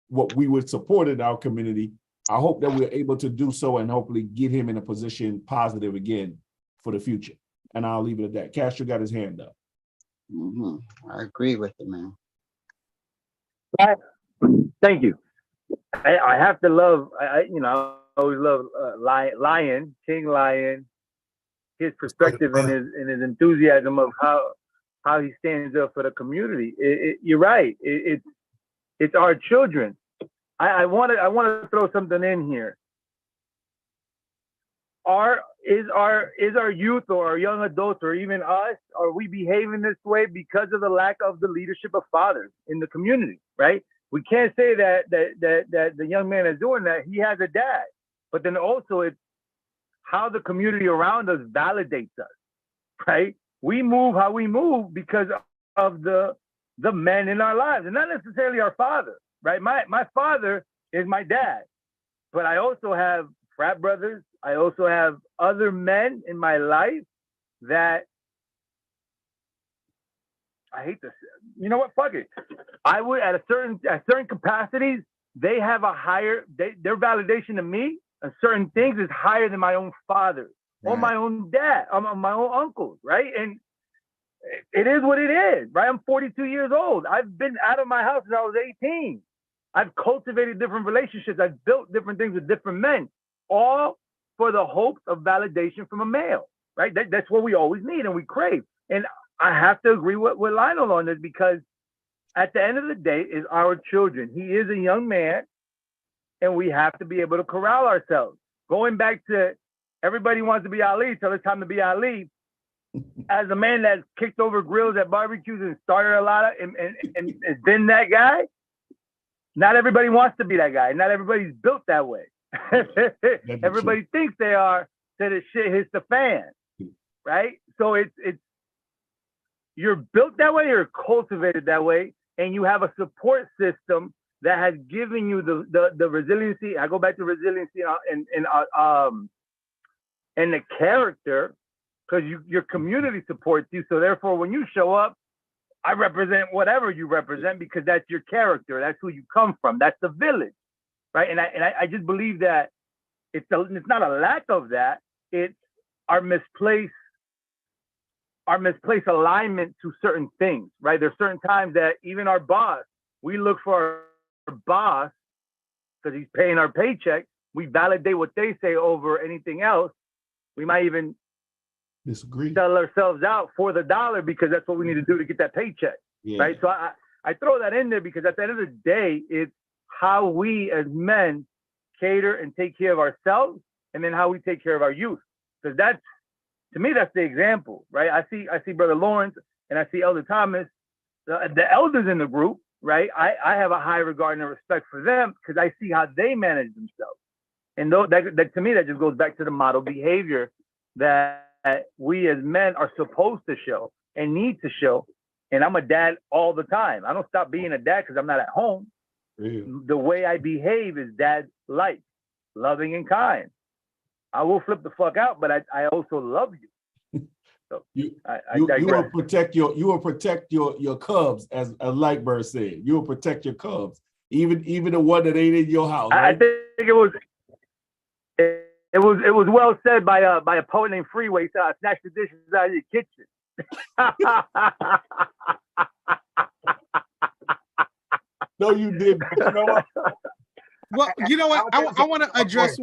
what we would support in our community. I hope that we're able to do so and hopefully get him in a position positive again for the future. And I'll leave it at that. Castro got his hand up. I agree with you, man. Thank you. I have to love, I always love Lion, King Lion, his perspective and his enthusiasm of how he stands up for the community. You're right. It's our children. I want to throw something in here. Is our youth or our young adults or even us, are we behaving this way because of the lack of the leadership of fathers in the community, right? We can't say that the young man is doing that. He has a dad, but then also it's how the community around us validates us, right? We move how we move because of the men in our lives, and not necessarily our father, right? My father is my dad, but I also have frat brothers. I also have other men in my life that I hate this. You know what? Fuck it. I would at certain capacities, they have a higher their validation to me on certain things is higher than my own father or my own dad, my own uncles, right? And it is what it is, right? I'm 42 years old. I've been out of my house since I was 18. I've cultivated different relationships. I've built different things with different men, all for the hopes of validation from a male, right? That's what we always need and we crave. And I have to agree with Lionel on this, because at the end of the day, is our children. He is a young man, and we have to be able to corral ourselves. Going back to everybody wants to be Ali till it's time to be Ali. As a man that's kicked over grills at barbecues and started a lot of and has been that guy, not everybody wants to be that guy. Not everybody's built that way. Everybody thinks they are till the shit hits the fan, right? So it's you're built that way, you're cultivated that way, and you have a support system that has given you the resiliency. I go back to resiliency and the character, because your community supports you. So therefore, when you show up, I represent whatever you represent, because that's your character. That's who you come from. That's the village, right? And I just believe that it's not a lack of that. It's our misplaced alignment to certain things, right? There's certain times that even our boss, we look for our boss because he's paying our paycheck. We validate what they say over anything else. We might even disagree, sell ourselves out for the dollar because that's what we need to do to get that paycheck, right? So I throw that in there because at the end of the day, it's how we as men cater and take care of ourselves, and then how we take care of our youth. Because that's, to me, that's the example, right? I see Brother Lawrence and I see Elder Thomas, the elders in the group, right? I have a high regard and respect for them because I see how they manage themselves. And that to me, that just goes back to the model behavior that we as men are supposed to show and need to show. And I'm a dad all the time. I don't stop being a dad because I'm not at home. Real. The way I behave is dad-like, loving and kind. I will flip the fuck out, but I also love you. So you will protect your cubs, as Lightbird said. You will protect your cubs, even the one that ain't in your house. Right? I think it was well said by a poet named Freeway. He said, "I snatched the dishes out of your kitchen." No, you didn't. But you know what? Well, you know what? I want to address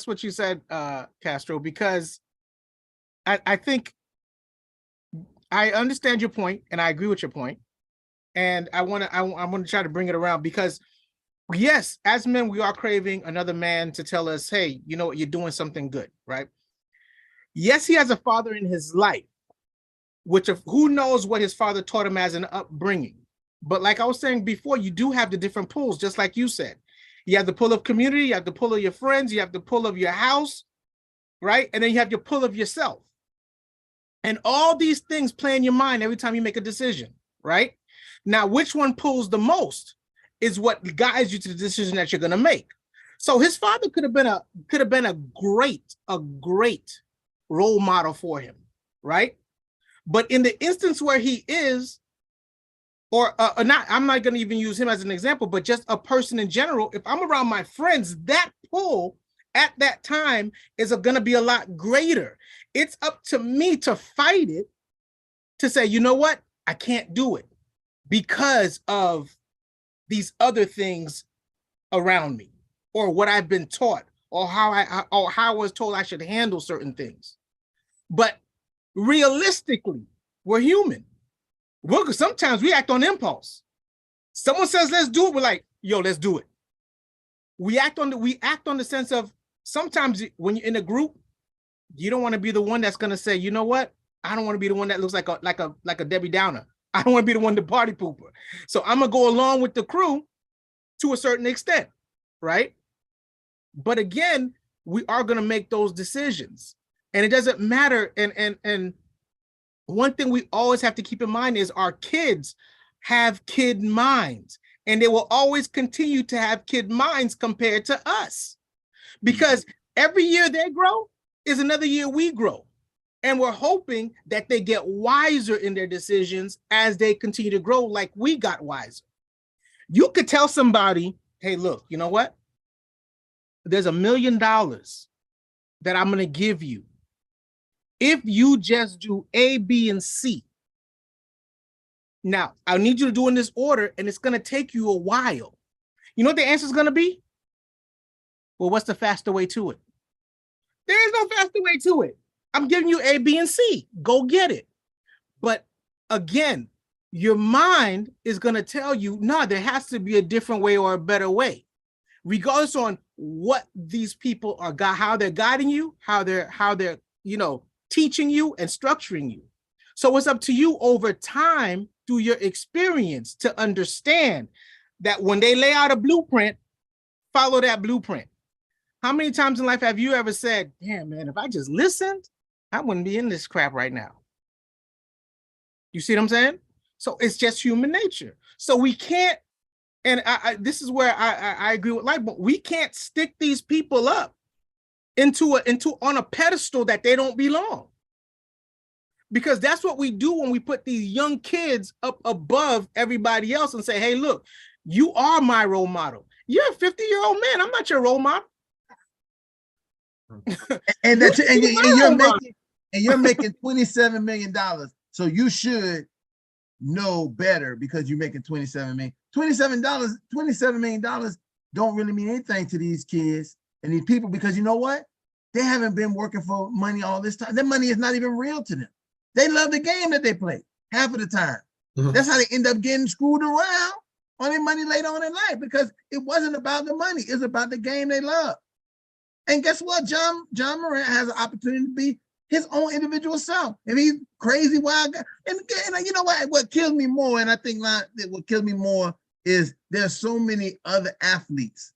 what you said, Castro, because I think I understand your point and I agree with your point, and I want to try to bring it around because yes, as men, we are craving another man to tell us, hey, you know what, you're doing something good, right? Yes, he has a father in his life, which who knows what his father taught him as an upbringing. But like I was saying before, you do have the different pulls, just like you said. You have the pull of community, you have the pull of your friends, you have the pull of your house, right? And then you have your pull of yourself. And all these things play in your mind every time you make a decision, right? Now, which one pulls the most is what guides you to the decision that you're going to make. So his father could have been a great role model for him, right? But in the instance where he is, or not, I'm not going to even use him as an example, but just a person in general, if I'm around my friends, that pull at that time is going to be a lot greater. It's up to me to fight it, to say, you know what, I can't do it because of these other things around me, or what I've been taught, or how I was told I should handle certain things. But realistically, we're human. Sometimes we act on impulse. Someone says, let's do it. We're like, yo, let's do it. We act on the sense of, sometimes when you're in a group, you don't want to be the one that's going to say, you know what? I don't want to be the one that looks like a Debbie Downer. I don't want to be the one to party pooper. So I'm going to go along with the crew to a certain extent, right? But again, we are going to make those decisions. And it doesn't matter. And one thing we always have to keep in mind is our kids have kid minds, and they will always continue to have kid minds compared to us, because every year they grow is another year we grow. And we're hoping that they get wiser in their decisions as they continue to grow, like we got wiser. You could tell somebody, hey, look, you know what? There's $1 million that I'm going to give you if you just do A, B, and C. Now, I need you to do in this order, and it's going to take you a while. You know what the answer is going to be? Well, what's the faster way to it? There is no faster way to it. I'm giving you A, B, and C. Go get it. But again, your mind is going to tell you, no, there has to be a different way or a better way, regardless on what these people are, how they're guiding you, how they're, teaching you and structuring you. So it's up to you over time through your experience to understand that when they lay out a blueprint, follow that blueprint. How many times in life have you ever said, damn, man, if I just listened, I wouldn't be in this crap right now? You see what I'm saying? So it's just human nature. So we can't, and this is where I agree with Light, but we can't stick these people up on a pedestal that they don't belong. Because that's what we do when we put these young kids up above everybody else and say, hey, look, you are my role model. You're a 50-year-old man. I'm not your role model. And you're making $27 million. So you should know better because you're making $27 million. $27 million don't really mean anything to these kids and these people, because you know what? They haven't been working for money all this time. Their money is not even real to them. They love the game that they play half of the time. That's how they end up getting screwed around on their money later on in life, because it wasn't about the money. It's about the game they love. And guess what? John Morant has an opportunity to be his own individual self. And he's crazy wild guy. And you know what kills me more, and I think that what kills me more is there's so many other athletes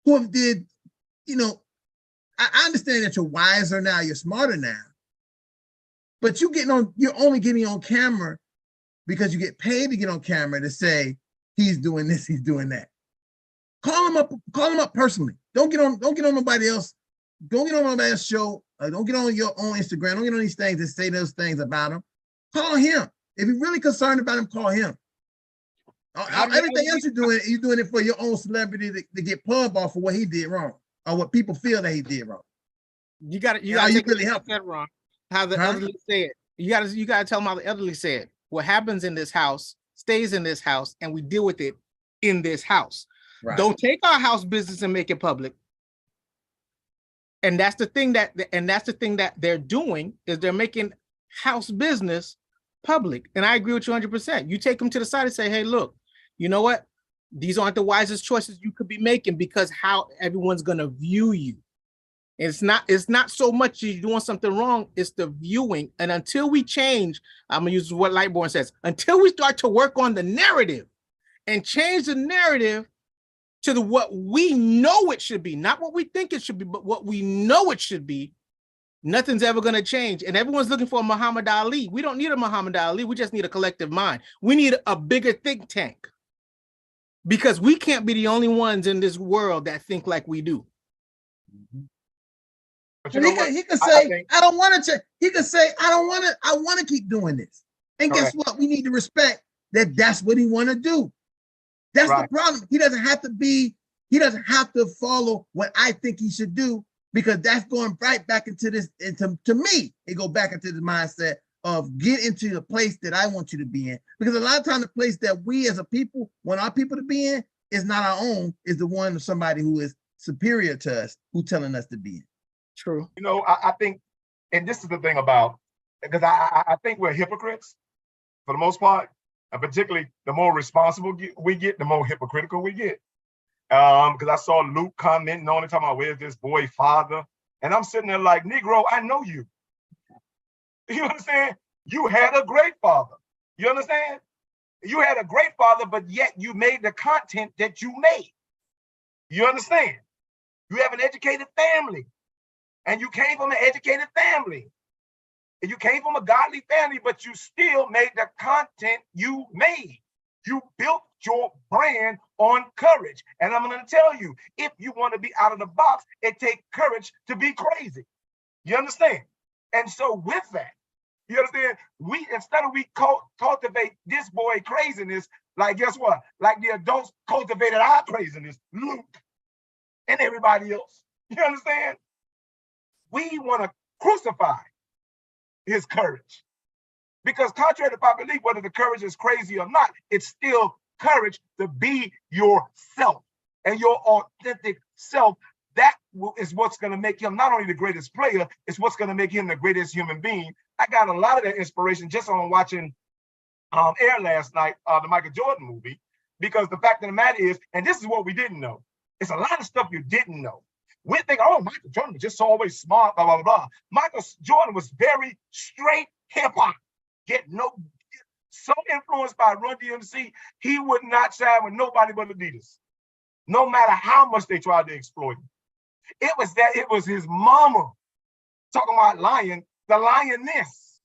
who have did, I understand that you're wiser now, you're smarter now. But you're only getting on camera because you get paid to get on camera to say he's doing this, he's doing that. Call him up personally. Don't get on nobody else. Don't get on nobody else's show. Don't get on your own Instagram. Don't get on these things and say those things about him. Call him. If you're really concerned about him, call him. Everything else you're doing it for your own celebrity to get pub off for what he did wrong or what people feel that he did wrong. You got to really help that wrong. How the elderly say it. You got to tell them how the elderly say it. What happens in this house stays in this house, and we deal with it in this house. Right. Don't take our house business and make it public. And that's the thing that they're doing, is they're making house business public. And I agree with you 100%. You take them to the side and say, hey, look, you know what? These aren't the wisest choices you could be making, because how everyone's going to view you. It's not so much you're doing something wrong, it's the viewing. And until we change, I'm gonna use what Lightborn says, until we start to work on the narrative and change the narrative to what we know it should be, not what we think it should be, but what we know it should be, nothing's ever gonna change. And everyone's looking for a Muhammad Ali. We don't need a Muhammad Ali, we just need a collective mind. We need a bigger think tank, because we can't be the only ones in this world that think like we do. But he could say, I don't want to. He could say, I don't want to. I want to keep doing this. And guess what? We need to respect that. That's what he want to do. That's the problem. He doesn't have to be. He doesn't have to follow what I think he should do, because that's going right back into this. Into to me, it go back into the mindset of get into the place that I want you to be in. Because a lot of times the place that we as a people want our people to be in is not our own. Is the one of somebody who is superior to us, who telling us to be in. True. I think, and this is the thing about, because I think we're hypocrites for the most part, and particularly the more responsible we get, the more hypocritical we get. Because I saw Luke commenting on it, talking about, where's this boy father? And I'm sitting there like, Negro, I know you. You understand? You had a great father. You understand? You had a great father, but yet you made the content that you made. You understand? You have an educated family. And you came from an educated family. And you came from a godly family, but you still made the content you made. You built your brand on courage. And I'm going to tell you, if you want to be out of the box, it takes courage to be crazy. You understand? And so with that, you understand, instead of cultivate this boy craziness, like guess what? Like the adults cultivated our craziness, Luke and everybody else. You understand? We want to crucify his courage. Because contrary to popular belief, whether the courage is crazy or not, it's still courage to be yourself. and your authentic self, that is what's going to make him not only the greatest player, it's what's going to make him the greatest human being. I got a lot of that inspiration just on watching Air last night, the Michael Jordan movie, because the fact of the matter is, and this is what we didn't know, it's a lot of stuff you didn't know. We think, oh, Michael Jordan was just always smart, blah, blah, blah. Michael Jordan was very straight hip-hop, so influenced by Run DMC, he would not side with nobody but Adidas, no matter how much they tried to exploit him. It was his mama, talking about the lioness,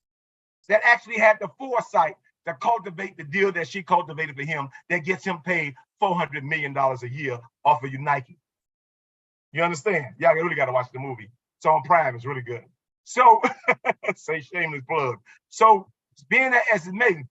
that actually had the foresight to cultivate the deal that she cultivated for him that gets him paid $400 million a year off of Nike. You understand? Y'all really got to watch the movie. It's on Prime. It's really good. So, say shameless plug. So, being that as it may,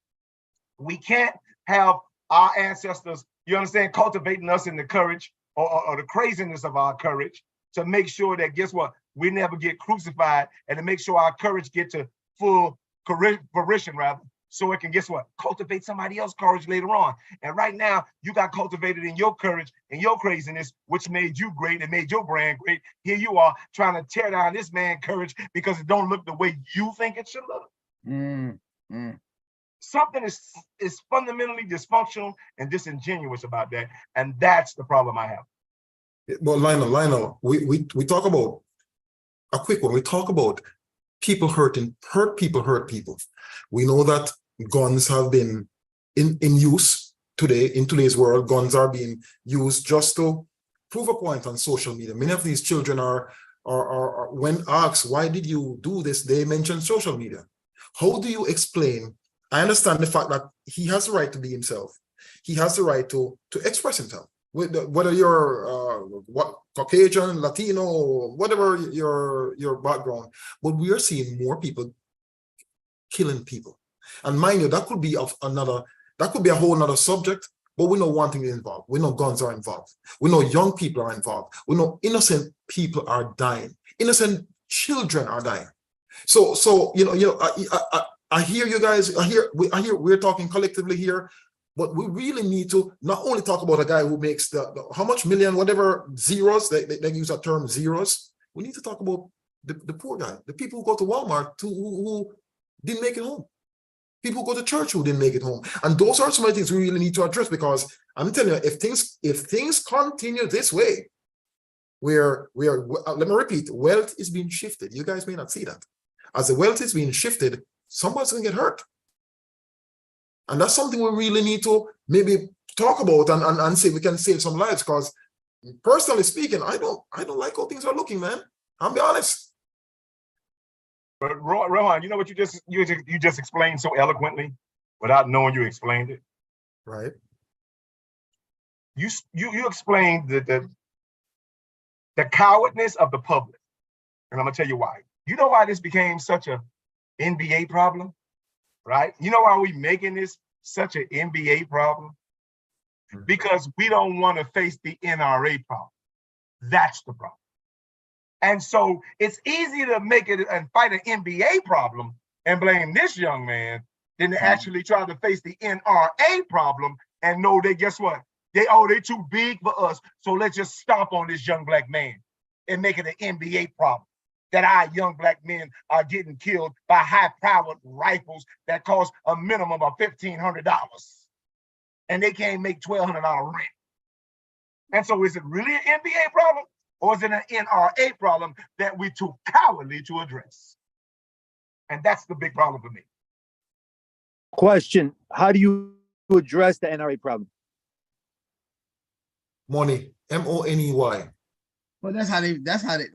we can't have our ancestors, you understand, cultivating us in the courage or the craziness of our courage to make sure that, guess what, we never get crucified, and to make sure our courage get to full fruition, rather, so it can, guess what, cultivate somebody else's courage later on. And right now, you got cultivated in your courage and your craziness, which made you great and made your brand great. Here you are trying to tear down this man's courage because it don't look the way you think it should look. Something is fundamentally dysfunctional and disingenuous about that, and that's the problem I have. Well, Lionel, we talk about a quick one. We talk about people hurt people. We know that guns have been in use today. In today's world, guns are being used just to prove a point on social media. Many of these children are when asked, why did you do this? They mention social media. How do you explain? I understand the fact that he has the right to be himself. He has the right to express himself. Whether you're Caucasian, Latino, whatever your background, but we are seeing more people killing people. And mind you, that could be a whole nother subject, but we know one thing is involved. We know guns are involved. We know young people are involved. We know innocent people are dying. Innocent children are dying. So I hear you guys. I hear we're talking collectively here. But we really need to not only talk about a guy who makes the how much million, whatever zeros, they use that term zeros. We need to talk about the poor guy, the people who go to Walmart who didn't make it home. People who go to church who didn't make it home. And those are some of the things we really need to address, because I'm telling you, if things continue this way, let me repeat, wealth is being shifted. You guys may not see that. As the wealth is being shifted, somebody's gonna get hurt. And that's something we really need to maybe talk about and see if we can save some lives. Because personally speaking, I don't like how things are looking, man. I'll be honest. But Rohan, you know what you just explained so eloquently without knowing you explained it? Right. You explained the cowardness of the public. And I'm gonna tell you why. You know why this became such a NBA problem? Right? You know why we making this such an NBA problem? Because we don't want to face the NRA problem. That's the problem. And so it's easy to make it and fight an NBA problem and blame this young man than to actually try to face the NRA problem and know that, guess what? They too big for us. So let's just stomp on this young black man and make it an NBA problem. That our young black men are getting killed by high-powered rifles that cost a minimum of $1,500, and they can't make $1,200 rent. And so, is it really an NBA problem, or is it an NRA problem that we're too cowardly to address? And that's the big problem for me. Question: how do you address the NRA problem? Money, M-O-N-E-Y. Well, that's how they.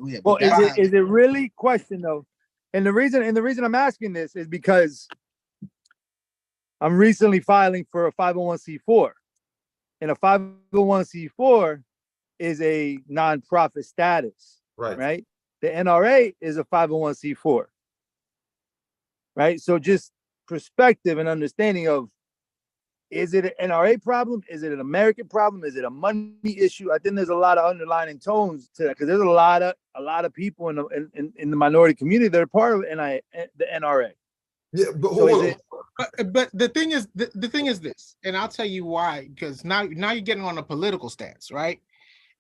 Yeah, well, is it really question though? And the reason I'm asking this is because I'm recently filing for a 501c4, and a 501c4 is a nonprofit status, right? The NRA is a 501c4, right? So just perspective and understanding of, is it an NRA problem? Is it an American problem? Is it a money issue? I think there's a lot of underlying tones to that, because there's a lot of people in the minority community that are part of the NRA. Yeah, but so but the thing is this, and I'll tell you why. Because now you're getting on a political stance, right?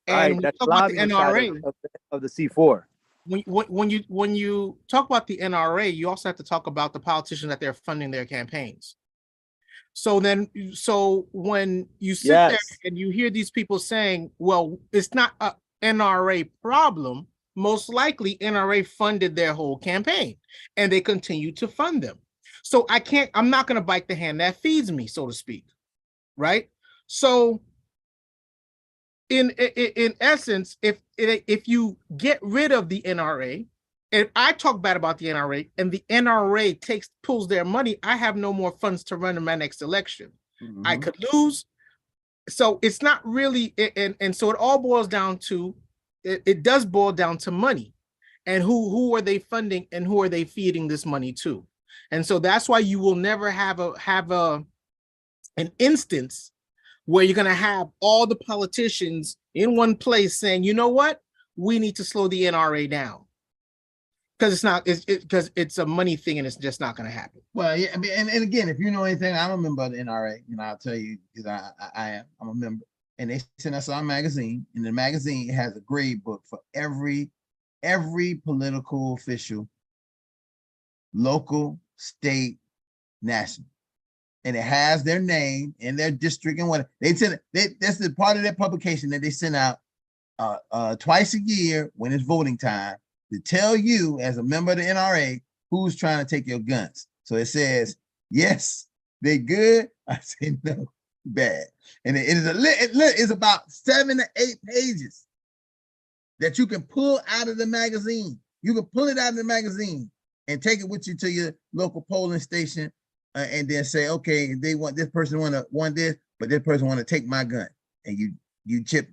And Right, when you that's talk about the lobbying side NRA, of the C4. when you talk about the NRA, you also have to talk about the politicians that they're funding their campaigns. So when you sit there Yes. and you hear these people saying, well, it's not a NRA problem, most likely NRA funded their whole campaign and they continue to fund them. So I'm not going to bite the hand that feeds me, so to speak. Right? So in essence, if you get rid of the NRA, if I talk bad about the NRA and the NRA pulls their money, I have no more funds to run in my next election. I could lose. So it's not really, and so it all boils down to, it does boil down to money, and who are they funding and who are they feeding this money to? And so that's why you will never have an instance where you're going to have all the politicians in one place saying, you know what, we need to slow the NRA down. Because it's a money thing and it's just not going to happen. Well, yeah, I mean, and again, if you know anything, I'm a member of the NRA. I'll tell you, because I'm a member. And they sent us our magazine, and the magazine has a grade book for every political official, local, state, national. And it has their name and their district and what they send. That's the part of their publication that they send out twice a year when it's voting time, to tell you as a member of the NRA who's trying to take your guns. So it says, yes, they good. I say no, bad. And it is about 7 to 8 pages that you can pull out of the magazine. You can pull it out of the magazine and take it with you to your local polling station, and then say, okay, they want this person want this, but this person want to take my gun. And you chip.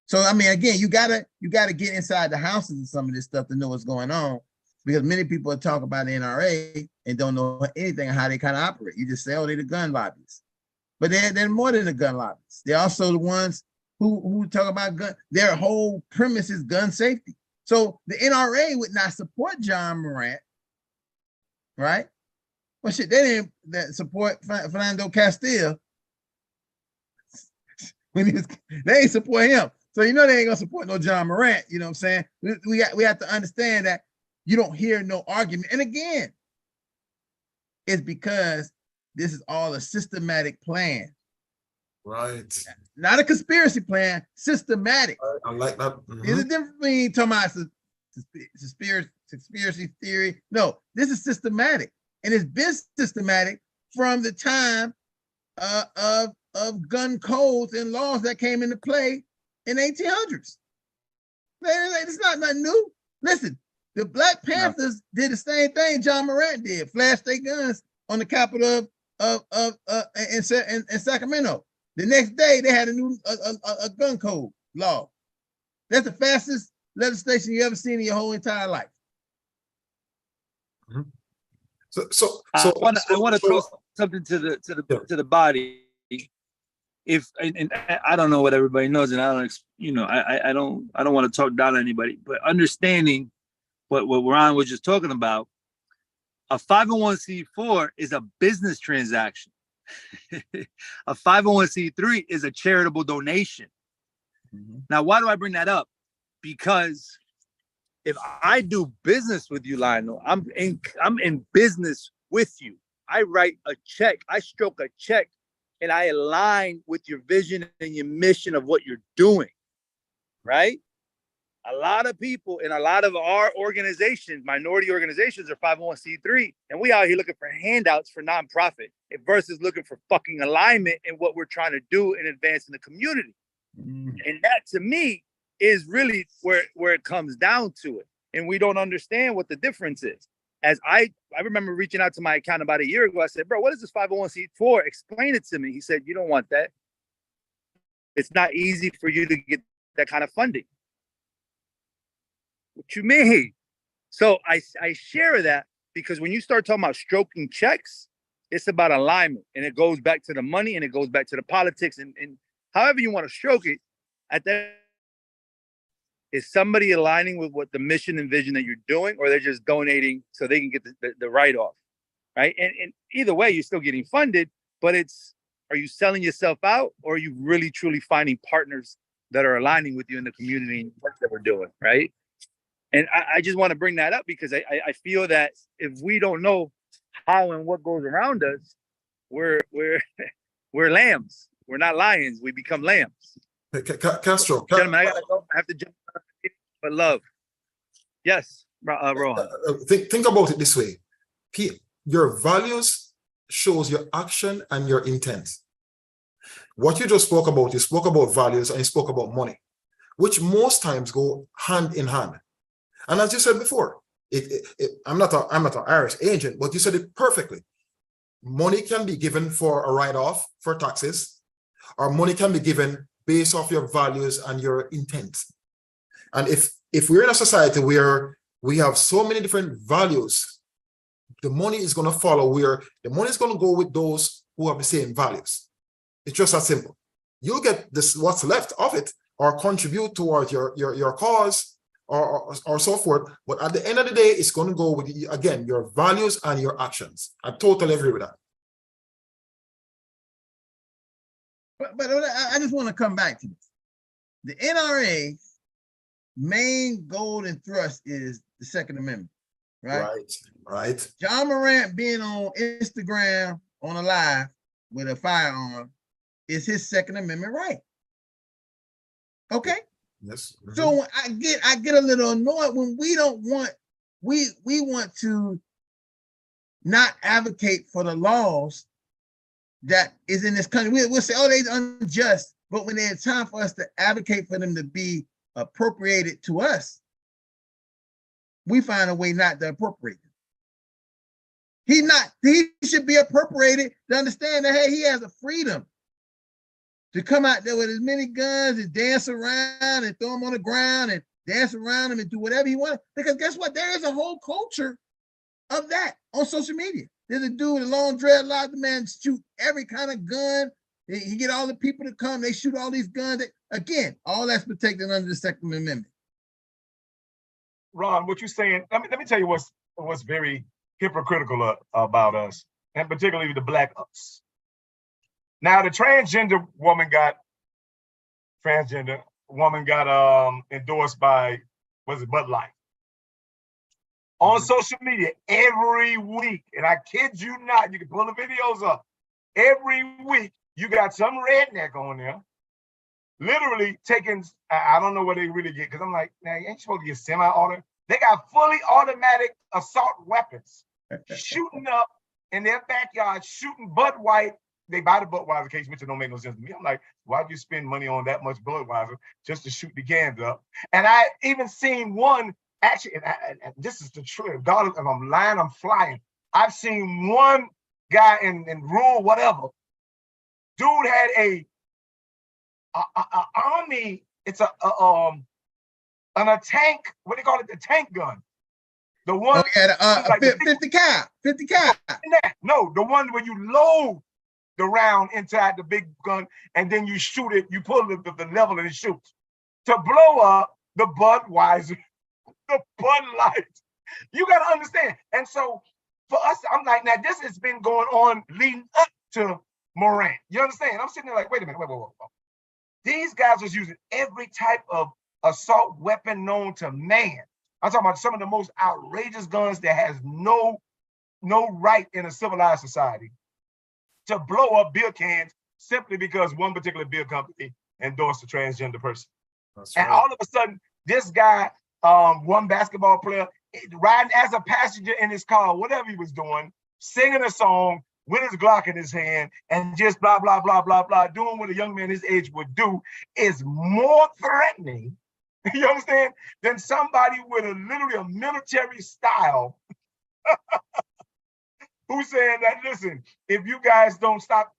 So I mean, again, you gotta get inside the houses of some of this stuff to know what's going on, because many people talk about the NRA and don't know anything on how they kind of operate. You just say, oh, they're the gun lobbyists, but they're more than the gun lobbyists. They're also the ones who talk about gun. Their whole premise is gun safety. So the NRA would not support John Morant, right? Well, shit, they didn't support Fernando Castile. They ain't support him. So they ain't gonna support no John Morant. You know what I'm saying? We have to understand that you don't hear no argument. And again, it's because this is all a systematic plan. Right. Not a conspiracy plan, systematic. I like that. There's a difference between talking about conspiracy theory. No, this is systematic. And it's been systematic from the time of gun codes and laws that came into play in 1800s. It's not nothing new. Listen, the Black Panthers did the same thing John Morant did, flashed their guns on the Capitol in Sacramento. The next day, they had a new gun code law. That's the fastest legislation you ever seen in your whole entire life. So I want to throw something to the body. If and I don't know what everybody knows, and I don't want to talk down on anybody, but understanding what Ron was just talking about, a 501c4 is a business transaction. A 501c3 is a charitable donation. Now, why do I bring that up? Because if I do business with you, Lionel, I'm in business with you. I write a check, I stroke a check, and I align with your vision and your mission of what you're doing, right? A lot of people in a lot of our organizations, minority organizations, are 501c3, and we out here looking for handouts for nonprofit versus looking for fucking alignment in what we're trying to do and advance in the community. And that, to me, is really where it comes down to it. And we don't understand what the difference is. As I remember reaching out to my account about a year ago, I said, bro, what is this 501c4? Explain it to me. He said, you don't want that. It's not easy for you to get that kind of funding. What you mean? So I share that because when you start talking about stroking checks, it's about alignment, and it goes back to the money, and it goes back to the politics, and however you want to stroke it. At that, is somebody aligning with what the mission and vision that you're doing, or they're just donating so they can get the write-off, right? And either way, you're still getting funded, but are you selling yourself out, or are you really truly finding partners that are aligning with you in the community and work that we're doing, right? And I just want to bring that up because I feel that if we don't know how and what goes around us, we're we're lambs. We're not lions. We become lambs. Castro, Gentlemen, I gotta go. I have to jump. But love, yes, Rohan. think about it this way. Your values shows your action and your intent. What you just spoke about, you spoke about values and you spoke about money, which most times go hand in hand. And as you said before, I'm not an Irish agent, but you said it perfectly. Money can be given for a write-off for taxes, or money can be given based off your values and your intent. And if we're in a society where we have so many different values, the money is going to follow where the money is going to go with those who have the same values. It's just that simple. You'll get this what's left of it or contribute towards your cause or so forth. But at the end of the day, it's going to go with, again, your values and your actions. I totally agree with that. But I just want to come back to this. The NRA main goal and thrust is the Second Amendment, right? Right. John Morant being on Instagram on a live with a firearm is his Second Amendment right. Okay. Yes. So I get a little annoyed when we don't want we want to not advocate for the laws that is in this country. We'll say, oh, they're unjust, but when there's time for us to advocate for them to be appropriated to us, we find a way not to appropriate them. He should be appropriated to understand that, hey, he has a freedom to come out there with as many guns and dance around and throw them on the ground and dance around them and do whatever he wants. Because guess what? There is a whole culture of that on social media. There's a dude with long dreadlocks, the man shoot every kind of gun. He get all the people to come, they shoot all these guns. Again, all that's protected under the Second Amendment. Ron, what you're saying, let me tell you what's very hypocritical about us, and particularly the Black us. Now, the transgender woman got endorsed by, was it Bud Light? On social media every week, and I kid you not, you can pull the videos up. Every week, you got some redneck on there, literally taking, I don't know what they really get, because I'm like, now, you ain't supposed to get semi-auto. They got fully automatic assault weapons shooting up in their backyard, shooting Budweiser. They buy the Budweiser case, which don't make no sense to me. I'm like, why'd you spend money on that much Budweiser just to shoot the cans up? And I even seen one, actually, and this is the truth. God, if I'm lying, I'm flying. I've seen one guy in rural whatever. Dude had a army. It's a tank. What do they call it? The tank gun. The one. Oh yeah, like 50 cal. 50 cal. No, the one where you load the round inside the big gun and then you shoot it. You pull the level and it shoots to blow up the Budweiser, the Bud Light. You got to understand. And so for us, I'm like, now this has been going on leading up to Morant. You understand? I'm sitting there like, wait a minute, wait. These guys was using every type of assault weapon known to man. I'm talking about some of the most outrageous guns that has no right in a civilized society to blow up beer cans simply because one particular beer company endorsed a transgender person. That's right. And all of a sudden, this guy, one basketball player, riding as a passenger in his car, whatever he was doing, singing a song with his Glock in his hand and just blah, blah, blah, blah, blah, doing what a young man his age would do is more threatening, you understand, than somebody with literally a military style who's saying that, listen, if you guys don't stop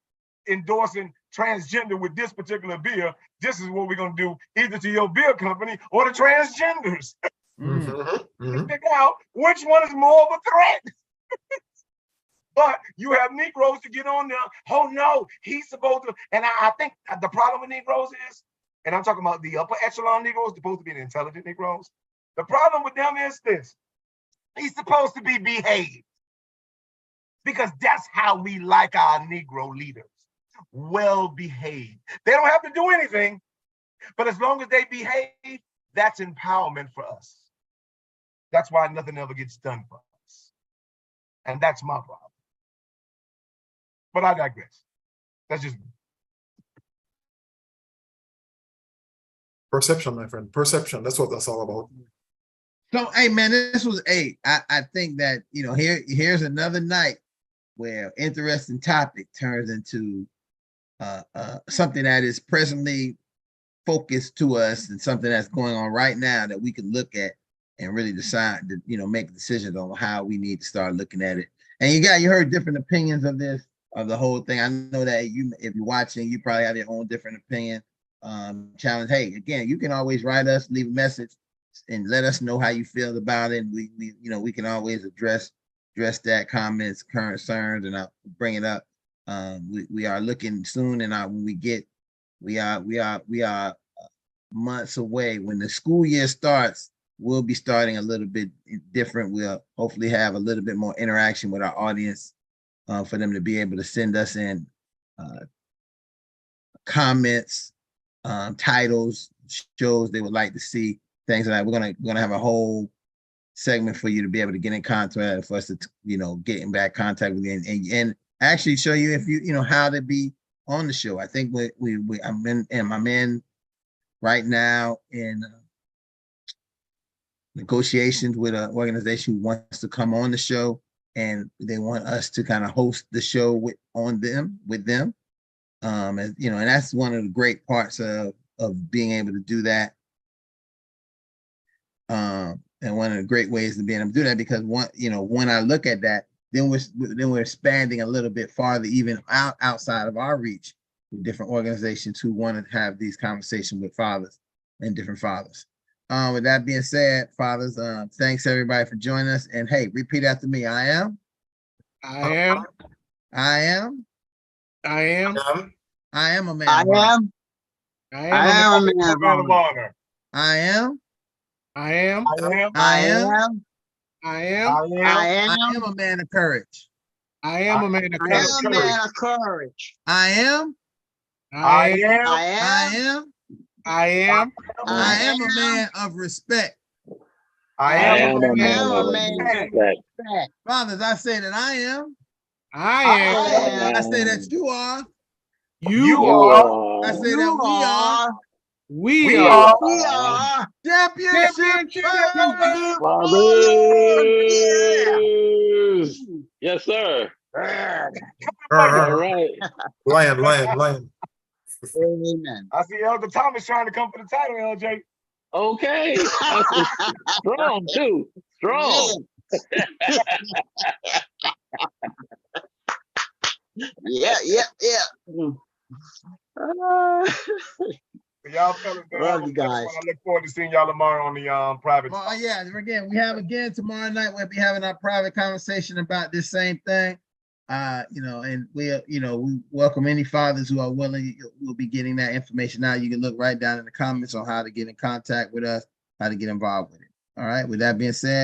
endorsing transgender with this particular beer, this is what we're going to do either to your beer company or the transgenders. To figure out which one is more of a threat. But you have Negroes to get on there. Oh no, he's supposed to. And I think the problem with Negroes is, and I'm talking about the upper echelon Negroes, supposed to be the intelligent Negroes. The problem with them is this: he's supposed to be behaved. Because that's how we like our Negro leaders, well behaved. They don't have to do anything. But as long as they behave, that's empowerment for us. That's why nothing ever gets done for us. And that's my problem. But I digress. That's just me. Perception, my friend. Perception. That's what that's all about. So, hey, man, this was I think that, you know, here's another night where interesting topic turns into something that is presently focused to us and something that's going on right now that we can look at and really decide to, you know, make decisions on how we need to start looking at it. And you heard different opinions of this, of the whole thing. I know that if you're watching, you probably have your own different opinion. Challenge. Hey, again, you can always write us, leave a message, and let us know how you feel about it. And we you know, we can always address that comments, concerns, and I'll bring it up. We are looking soon, and when we are months away. When the school year starts, we'll be starting a little bit different. We'll hopefully have a little bit more interaction with our audience for them to be able to send us in comments, titles, shows they would like to see, things like that. We're gonna have a whole segment for you to be able to get in contact, for us to, you know, get in back contact with you and actually show you if you know how to be on the show. I think I'm in right now in negotiations with an organization who wants to come on the show, and they want us to kind of host the show with them. And you know, and that's one of the great parts of being able to do that. And one of the great ways to be able to do that, because when I look at that, then we're expanding a little bit farther, even outside of our reach, with different organizations who want to have these conversations with fathers and different fathers. With that being said, fathers, thanks everybody for joining us. And hey, repeat after me. I am a man. I am a man. I am a man of honor. I am a man of courage. I am a man of courage. I am a man of respect. I am a man of respect. Fathers, I say that I am. I say that you are. You are. I say that we are. We are championship fathers. Yes, sir. All right. Lion. Amen. I see Elder Thomas trying to come for the title, LJ. Okay. That's strong too. Strong. Yeah. Y'all fellas, love you guys. I look forward to seeing y'all tomorrow on the private. Well, yeah, again, we have tomorrow night. We'll be having our private conversation about this same thing. You know, and we welcome any fathers who are willing. We'll be getting that information out. You can look right down in the comments on how to get in contact with us, how to get involved with it. All right. With that being said.